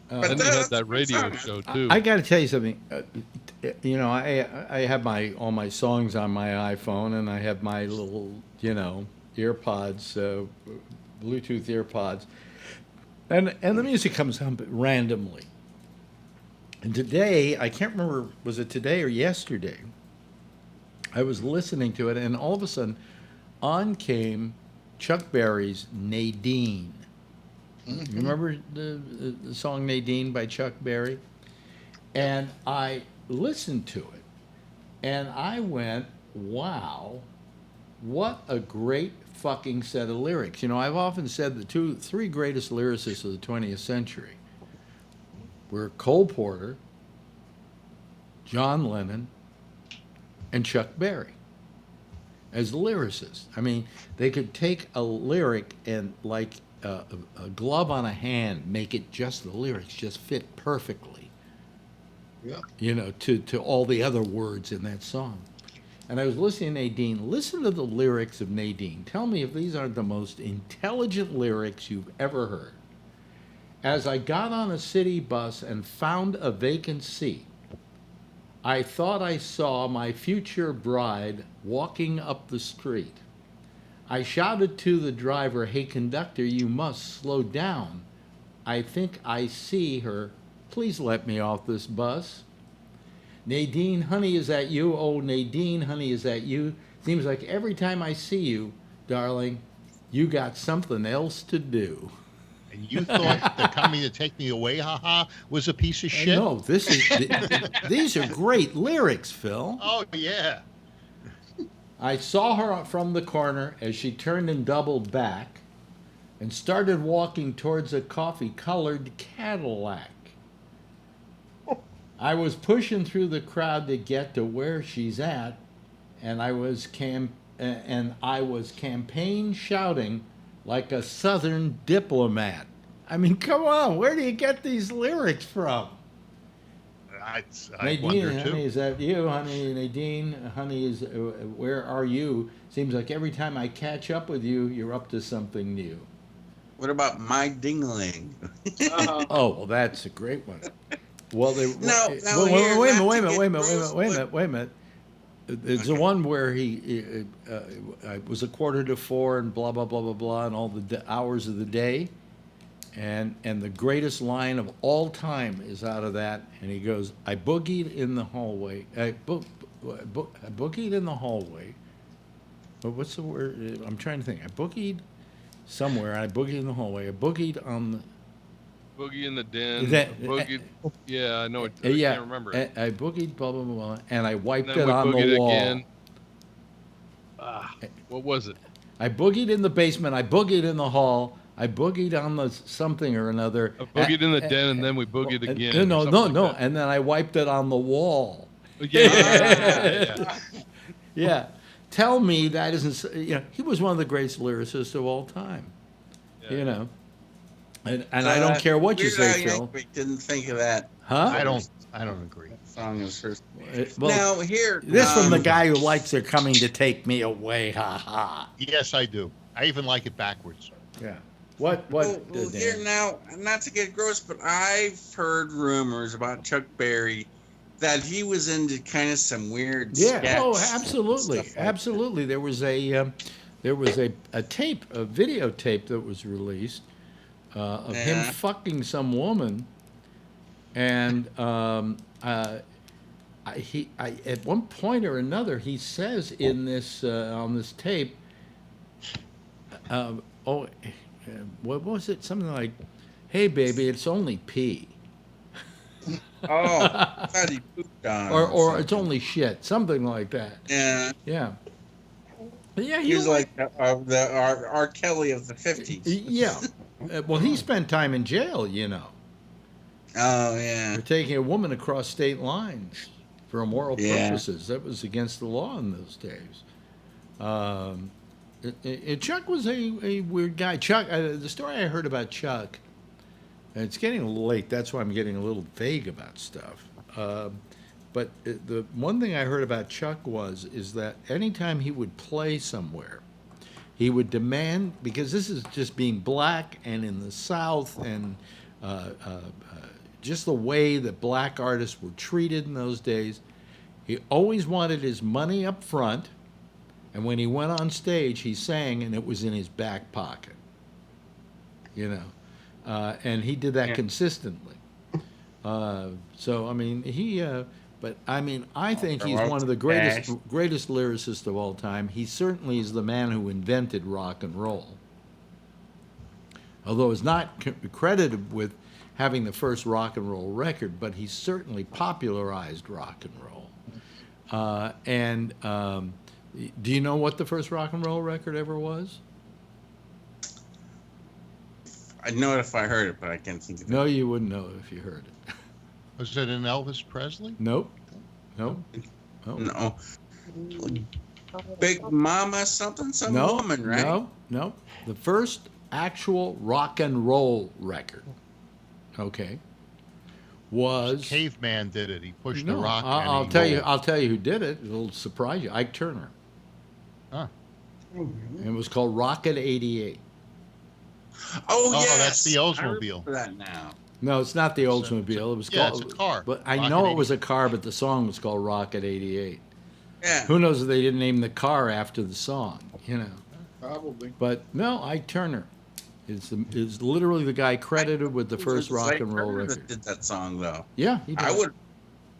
Then you had that radio show too. I got to tell you something. I have all my songs on my iPhone, and I have my little earpods, Bluetooth earpods, and the music comes on randomly. And today, I can't remember, was it today or yesterday? I was listening to it, and all of a sudden, on came Chuck Berry's Nadine. You remember the song Nadine by Chuck Berry? And I listened to it, and I went, wow, what a great fucking set of lyrics. I've often said the three greatest lyricists of the 20th century were Cole Porter, John Lennon, and Chuck Berry as lyricists. I mean, they could take a lyric and, like a glove on a hand, make it just the lyrics just fit perfectly. Yeah. You know, to all the other words in that song. And I was listening to Nadine. Listen to the lyrics of Nadine. Tell me if these aren't the most intelligent lyrics you've ever heard. As I got on a city bus and found a vacant seat, I thought I saw my future bride walking up the street. I shouted to the driver, "Hey conductor, you must slow down. I think I see her. Please let me off this bus." Nadine, honey, is that you? Oh, Nadine, honey, is that you? Seems like every time I see you, darling, you got something else to do. And you thought the coming to take me away, haha, was a piece of shit? No, these are great lyrics, Phil. Oh, yeah. I saw her from the corner as she turned and doubled back and started walking towards a coffee-colored Cadillac. I was pushing through the crowd to get to where she's at, and I was campaign shouting like a Southern diplomat. I mean, come on, where do you get these lyrics from? I Nadine, wonder honey, too. is that you, honey? Nadine, honey, where are you? Seems like every time I catch up with you, you're up to something new. What about My Dingling? Oh, well, that's a great one. Well, wait a minute. There's the one where it was 3:45 and blah blah blah blah blah, and all the hours of the day, and the greatest line of all time is out of that, and he goes, "I boogied in the hallway. I boogied in the hallway." But what's the word? I'm trying to think. I boogied somewhere. I boogied in the hallway. I boogied on the. Boogie in the Den. Boogie. Yeah, I know it. I can't remember it. I boogied, blah, blah, blah, and I wiped And then it we on the boogied wall. again. What was it? I boogied in the basement. I boogied in the hall. I boogied on the something or another. I boogied in the den, and then we boogied again. No. Like and then I wiped it on the wall. Yeah. Yeah. Tell me that isn't. You know, he was one of the greatest lyricists of all time. Yeah. You know. And I don't care what you say, Phil. Didn't think of that. Huh? I don't agree. Song is first. Well, now here. This from the guy who likes "They're Coming to Take Me Away." Ha ha. Yes, I do. I even like it backwards. Yeah. What? Well, here now, not to get gross, but I've heard rumors about Chuck Berry that he was into kind of some weird. Yeah. Oh, absolutely, like absolutely. There was a tape, a videotape that was released of him fucking some woman, and at one point or another he says in this on this tape, what was it? Something like, "Hey baby, it's only pee." Oh, I thought he pooped on. Or it's only shit, something like that. Yeah. Yeah. But yeah, he was like the R. Kelly of the 50s. Yeah. Well, he spent time in jail, you know. Oh, yeah. For taking a woman across state lines for immoral purposes. That was against the law in those days. Chuck was a weird guy. Chuck, the story I heard about Chuck, and it's getting a little late, that's why I'm getting a little vague about stuff. But the one thing I heard about Chuck is that anytime he would play somewhere, he would demand, because this is just being black and in the South and just the way that black artists were treated in those days, he always wanted his money up front, and when he went on stage, he sang, and it was in his back pocket. You know, and he did that consistently. So I mean, but I mean, I think he's one of the greatest lyricists of all time. He certainly is the man who invented rock and roll. Although he's not credited with having the first rock and roll record, but he certainly popularized rock and roll. Do you know what the first rock and roll record ever was? I know it if I heard it, but I can't think of it. No, you wouldn't know it if you heard it. Was it an Elvis Presley? Nope. No. Big Mama some woman, right? No. The first actual rock and roll record, okay, was Caveman did it. He pushed no, the rock. I'll tell you. I'll tell you who did it. It'll surprise you. Ike Turner. Huh. And it was called Rocket 88. Oh, yes. That's the I Oldsmobile. remember that now. No, it's not the Oldsmobile. It was called. It's a car. But I Rocket know 88. it was a car, but the song was called Rocket 88. Yeah. Who knows if they didn't name the car after the song? You know. Probably. But no, Ike Turner is literally the guy credited with the first rock and roll record. That did that song though. Yeah, he did. I would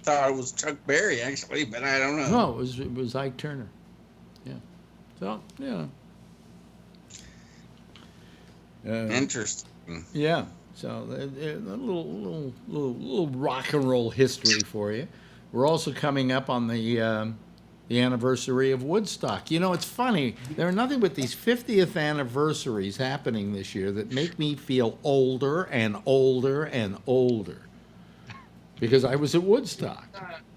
thought it was Chuck Berry actually, but I don't know. No, it was Ike Turner. Yeah. So yeah. Interesting. Yeah. So a little rock and roll history for you. We're also coming up on the anniversary of Woodstock. You know, it's funny. There are nothing but these 50th anniversaries happening this year that make me feel older and older and older. Because I was at Woodstock,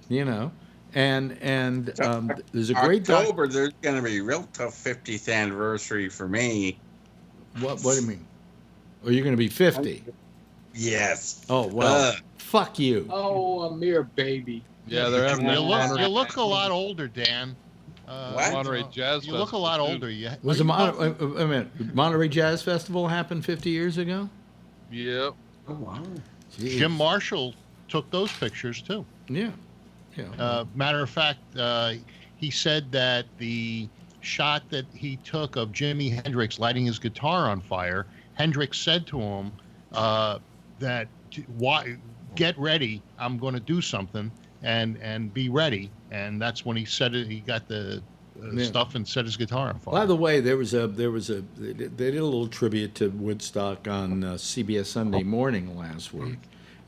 you know, and there's a great October. There's going to be a real tough 50th anniversary for me. What do you mean? Are you going to be 50? Yes. Oh well, fuck you. Oh, a mere baby. Yeah, they're having You look a lot older, Dan. Monterey Jazz You look a lot older. Was Monterey Jazz Festival happened 50 years ago? Yep. Oh wow. Jeez. Jim Marshall took those pictures too. Yeah. Matter of fact, he said that the shot that he took of Jimi Hendrix lighting his guitar on fire, Hendrix said to him that, "Why? Get ready. I'm going to do something, and be ready." And that's when he said it. He got the stuff and set his guitar on fire. By the way, they did a little tribute to Woodstock on CBS Sunday Morning last week,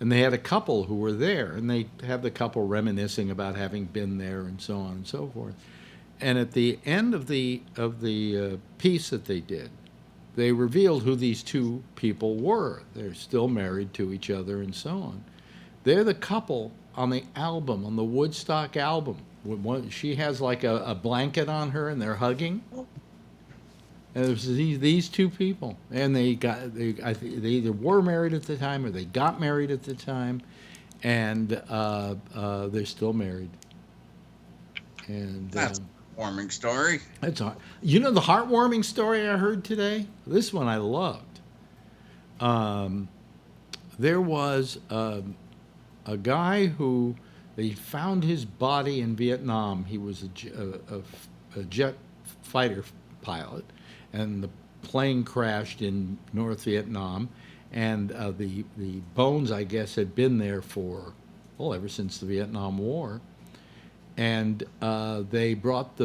and they had a couple who were there, and they had the couple reminiscing about having been there and so on and so forth. And at the end of the piece that they did, they revealed who these two people were. They're still married to each other and so on. They're the couple on the album, on the Woodstock album. She has like a blanket on her, and they're hugging. And it was these two people, and they either were married at the time or they got married at the time, and they're still married. And that's a heartwarming story. That's hard. You know the heartwarming story I heard today? This one I loved. There was a guy who they found his body in Vietnam. He was a jet fighter pilot, and the plane crashed in North Vietnam, and the bones, I guess, had been there for ever since the Vietnam War. And they brought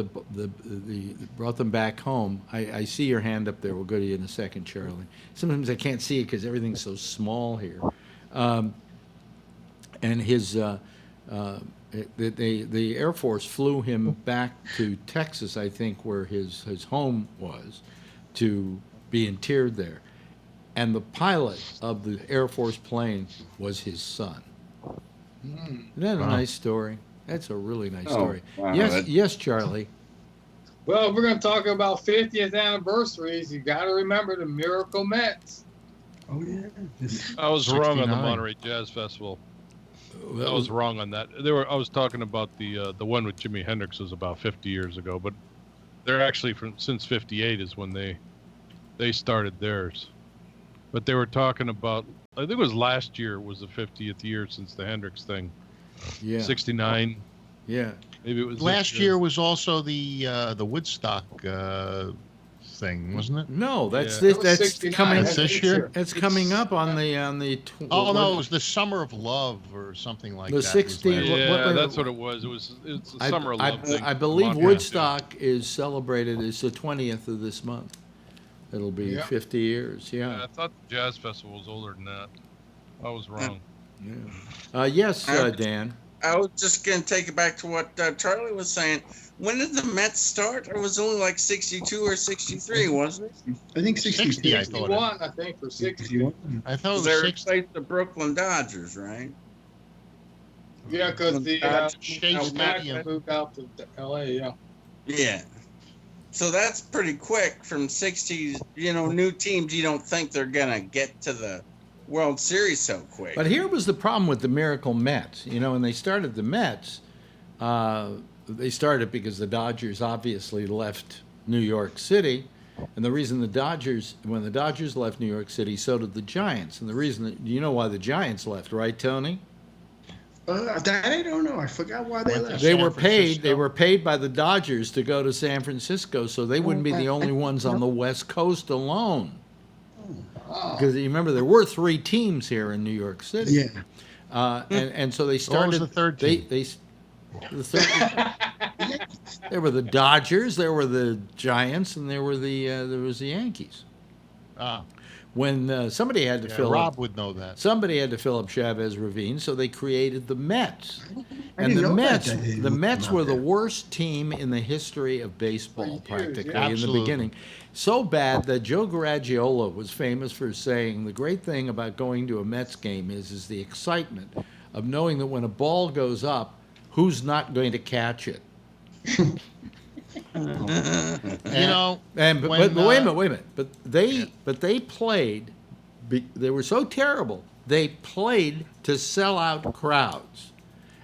brought them back home. I see your hand up there. We'll go to you in a second, Charlie. Sometimes I can't see it because everything's so small here. And his the Air Force flew him back to Texas, I think, where his home was, to be interred there. And the pilot of the Air Force plane was his son. Isn't that a nice story? That's a really nice story. Wow. Yes, Charlie. Well, if we're going to talk about 50th anniversaries, you got to remember the Miracle Mets. Oh yeah. I was wrong on the 69. Monterey Jazz Festival. I was wrong on that. I was talking about the one with Jimi Hendrix was about 50 years ago, but they're actually since '58 is when they started theirs. But they were talking about, I think it was last year was the 50th year since the Hendrix thing. Yeah. 69. Yeah. Maybe it was Last year was also the Woodstock thing, wasn't it? No, that's Yeah. that's coming. That's this year? It's coming up on the Oh no, it was the Summer of Love or something like The that. 16 Yeah, what- that's what it was. It's the Summer of Love thing. I believe Montana. Woodstock is celebrated. It's the 20th of this month. It'll be Yeah. 50 years. Yeah, Yeah. I thought the Jazz Festival was older than that. I was wrong. Yeah. Yes, Dan. I was just going to take it back to what Charlie was saying. When did the Mets start? It was only like 62 or 63, wasn't it? I think 60, I thought. 61, I think, for 60. 61. I thought it They was 60. replaced the Brooklyn Dodgers, right? Yeah, because the Shea Mac Stadium. moved out to L.A., yeah. Yeah. So that's pretty quick from 60s. You know, new teams, you don't think they're going to get to the World Series so quick. But here was the problem with the Miracle Mets. You know, when they started the Mets, they started because the Dodgers obviously left New York City. And the reason when the Dodgers left New York City, so did the Giants. And the reason, you know why the Giants left, right, Tony? That I don't know. I forgot why they left. They were paid by the Dodgers to go to San Francisco, so they wouldn't be the only ones on the West Coast alone. Because you remember there were 3 teams here in New York City. Yeah. And so they started. What was the third team? There were the Dodgers, there were the Giants, and there was the Yankees. When somebody had to fill Rob up, would know that. Somebody had to fill up Chavez Ravine, so they created the Mets. And the Mets were the worst team in the history of baseball, practically, in the beginning. So bad that Joe Garagiola was famous for saying the great thing about going to a Mets game is the excitement of knowing that when a ball goes up, who's not going to catch it? You know, but wait a minute. But they played. They were so terrible. They played to sell out crowds,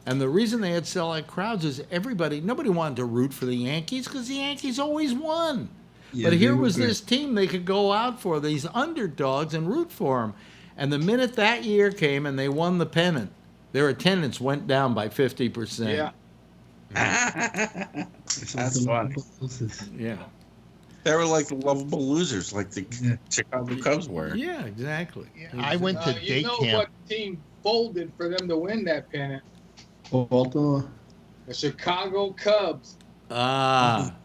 and the reason they had sellout crowds is nobody wanted to root for the Yankees because the Yankees always won. Yeah, but here was this team they could go out for, these underdogs, and root for them. And the minute that year came and they won the pennant, their attendance went down by 50%. Yeah. That's funny. Yeah. They were like the lovable losers, like the Chicago Cubs were. Yeah, exactly. Yeah, I went to day camp. You know what team folded for them to win that pennant? Baltimore. The Chicago Cubs. Ah.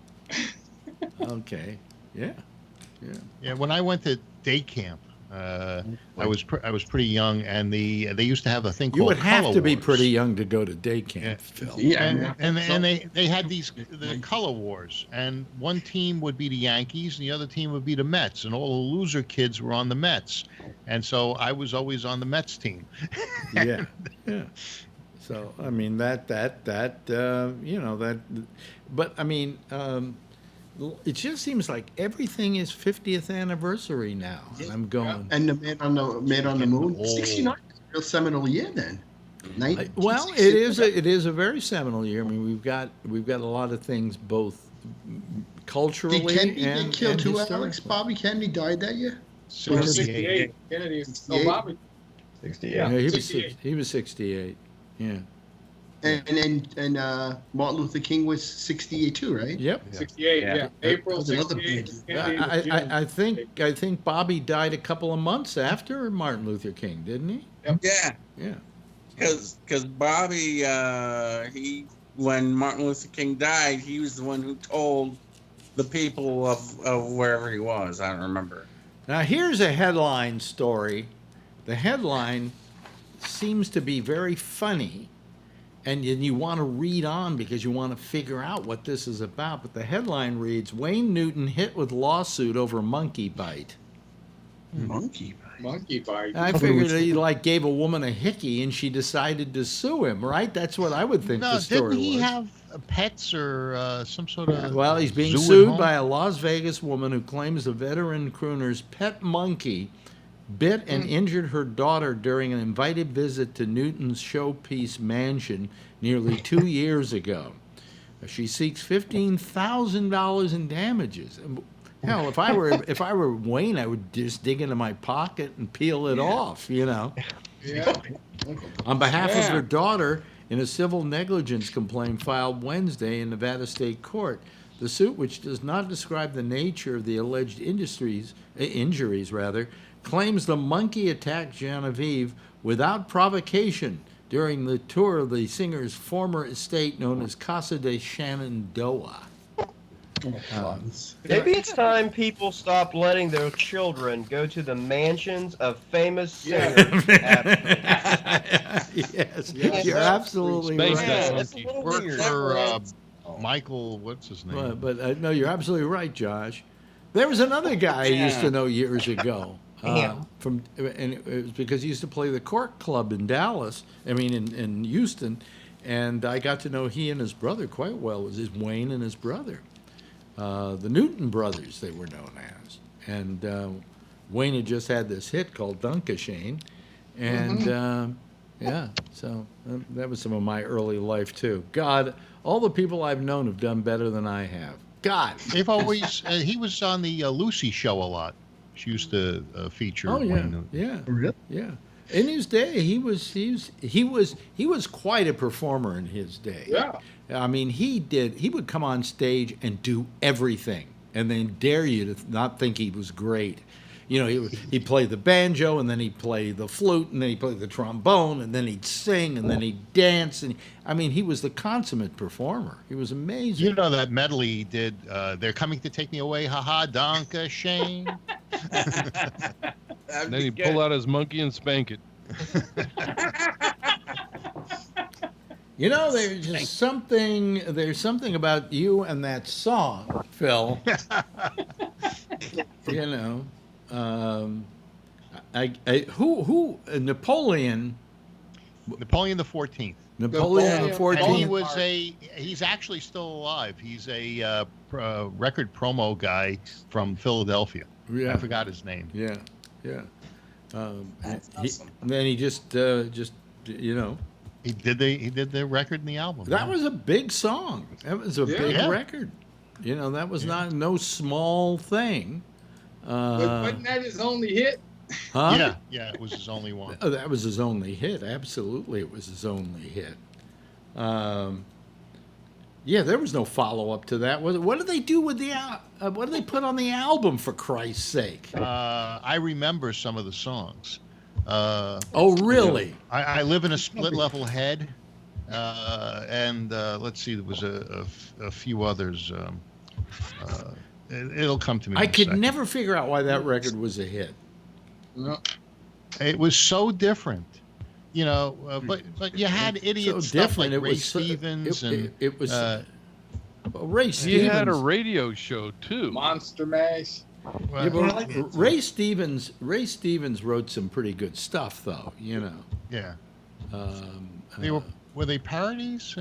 Okay. Yeah. Yeah. When I went to day camp, I was pretty young, and they used to have a thing called You would have Color to be Wars. pretty young to go to day camp, Phil. Yeah, and they had the Color Wars, and one team would be the Yankees, and the other team would be the Mets, and all the loser kids were on the Mets, and so I was always on the Mets team. Yeah. So I mean that but I mean. It just seems like everything is 50th anniversary now. Yeah. I'm going. And the Man on the Moon, 69 is a real seminal year then. Well, it is a very seminal year. I mean, we've got a lot of things both culturally Did Kennedy and get killed too, historically. Alex? Bobby Kennedy died that year? 68. Kennedy. Oh, Bobby. 68. Yeah, he was 68. 68. Yeah. And Martin Luther King was 68 too, right? Yep. 68. Yeah. April 68. I think Bobby died a couple of months after Martin Luther King, didn't he? Yep. Yeah. Yeah. Because Bobby, when Martin Luther King died, he was the one who told the people of wherever he was. I don't remember. Now here's a headline story. The headline seems to be very funny. And you want to read on because you want to figure out what this is about. But the headline reads, Wayne Newton hit with lawsuit over monkey bite. Monkey bite? Monkey bite. I figured he gave a woman a hickey and she decided to sue him, right? That's what I would think the story was. Didn't he have pets or some sort of Well, he's being zoo sued at home? by a Las Vegas woman who claims a veteran crooner's pet monkey bit and injured her daughter during an invited visit to Newton's showpiece mansion nearly 2 years ago. She seeks $15,000 in damages. Hell, if I were Wayne, I would just dig into my pocket and peel it off, you know. Yeah. On behalf of her daughter, in a civil negligence complaint filed Wednesday in Nevada State Court, the suit, which does not describe the nature of the alleged injuries, claims the monkey attacked Genevieve without provocation during the tour of the singer's former estate known as Casa de Shenandoah. Maybe it's time people stop letting their children go to the mansions of famous singers. Yes, you're absolutely right. That's a little weird. For Michael, what's his name? But no, you're absolutely right, Josh. There was another guy I used to know years ago. And it was because he used to play the Cork Club in in Houston, and I got to know he and his brother quite well. It was his Wayne and his brother, the Newton brothers, they were known as. And Wayne had just had this hit called Dunkashane, and yeah, so that was some of my early life too. God, all the people I've known have done better than I have. God, they've always. He was on the Lucy show a lot. She used to feature. Oh yeah, Wayne. yeah, Really? yeah. In his day, he was quite a performer in his day. Yeah. I mean, he would come on stage and do everything, and then dare you to not think he was great. You know, he'd play the banjo, and then he'd play the flute, and then he'd play the trombone, and then he'd sing, and then he'd dance. And I mean, he was the consummate performer. He was amazing. You know that medley he did, They're Coming to Take Me Away, haha, Donka Shane. And then he'd pull out his monkey and spank it. You know, there's something about you and that song, Phil. You know, Napoleon the 14th. Napoleon the 14th. And he's actually still alive. He's a record promo guy from Philadelphia. Yeah. I forgot his name. Yeah, yeah. That's awesome. Then he just you know. He did the record and the album. That was a big song. That was a big Yeah. record. You know, that was no small thing. But wasn't that his only hit? Huh? Yeah, it was his only one. Oh, that was his only hit. Absolutely, it was his only hit. Yeah, there was no follow up to that. What did they do with what did they put on the album, for Christ's sake? I remember some of the songs. Oh, really? I live in a split level head, and let's see, there was a few others. It'll come to me. I in a could second. never figure out why that record was a hit. No. It was so different, you know. But you had idiot stuff like Ray Stevens and it was. Ray He Stevens had a radio show too. Monster Mash. Yeah, but Ray Stevens wrote some pretty good stuff, though. You know. Yeah. They were they parodies?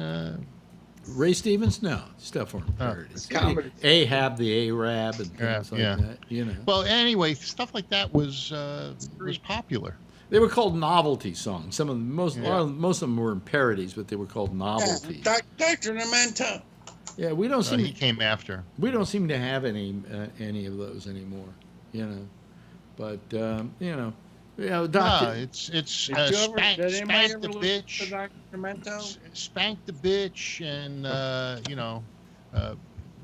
Ray Stevens? No, stuff weren't parodies. Comedy. Ahab the Arab and things like that. You know. Well, anyway, stuff like that was popular. They were called novelty songs. Some of them, most of them were parodies, but they were called novelties. Dr. Memento. Yeah, we don't seem. He came after. We don't seem to have any of those anymore. You know, but you know, Doctor. No, it's Spank the bitch, spank the bitch, and you know,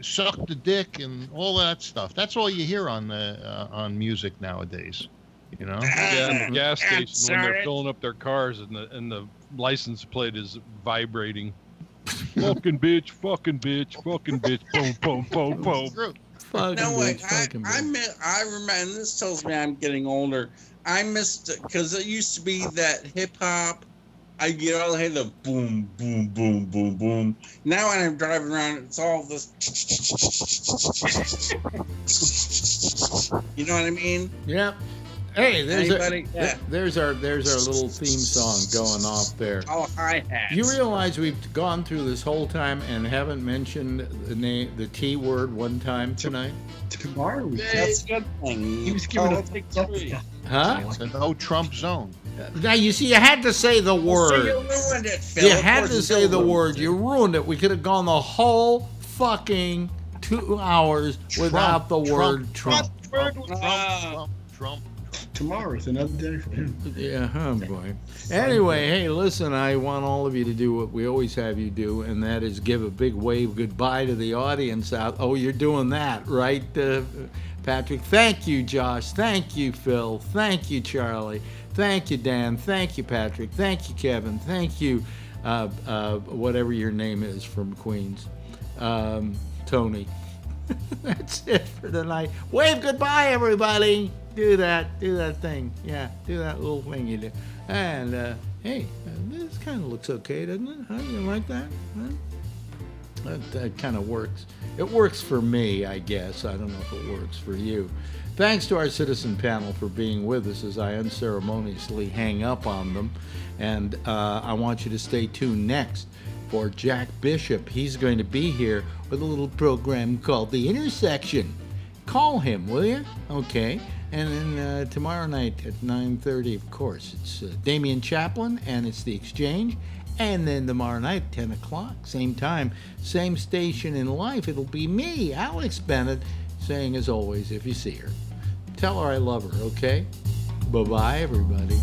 suck the dick, and all that stuff. That's all you hear on music nowadays. You know. Yeah, in the gas station when they're filling up their cars and the license plate is vibrating. Fucking bitch, fucking bitch, fucking bitch, boom, boom, boom, boom. No way. I remember, and this tells me I'm getting older. I missed it because it used to be that hip hop. I get all the boom, boom, boom, boom, boom. Now when I'm driving around, it's all this. You know what I mean? Yeah. Hey, there's our Yeah. little theme song going off there. All hi-hats. You realize we've gone through this whole time and haven't mentioned the T word one time tonight? Tomorrow we That's a good thing. He was giving a Huh? It's a no Trump zone. Now you see, you had to say the word. So you ruined it, Phil. You Of had course to you say the ruined word. it. You ruined it. We could have gone the whole fucking 2 hours without the word Trump. Trump. Tomorrow's another day for him. Yeah, oh boy. Anyway, hey, listen, I want all of you to do what we always have you do, and that is give a big wave goodbye to the audience out. Oh, you're doing that, right, Patrick? Thank you, Josh. Thank you, Phil. Thank you, Charlie. Thank you, Dan. Thank you, Patrick. Thank you, Kevin. Thank you, whatever your name is from Queens. Tony. That's it for tonight. Wave goodbye, everybody. Do that thing. Yeah, do that little thing you do. And hey, this kind of looks okay, doesn't it? Huh? You like that? Huh? That kind of works. It works for me, I guess. I don't know if it works for you. Thanks to our citizen panel for being with us as I unceremoniously hang up on them. And I want you to stay tuned next for Jack Bishop. He's going to be here with a little program called The Intersection. Call him, will you? Okay. And then tomorrow night at 9:30, of course, it's Damian Chaplin, and it's The Exchange. And then tomorrow night, 10 o'clock, same time, same station in life, it'll be me, Alex Bennett, saying, as always, if you see her, tell her I love her, okay? Bye-bye, everybody.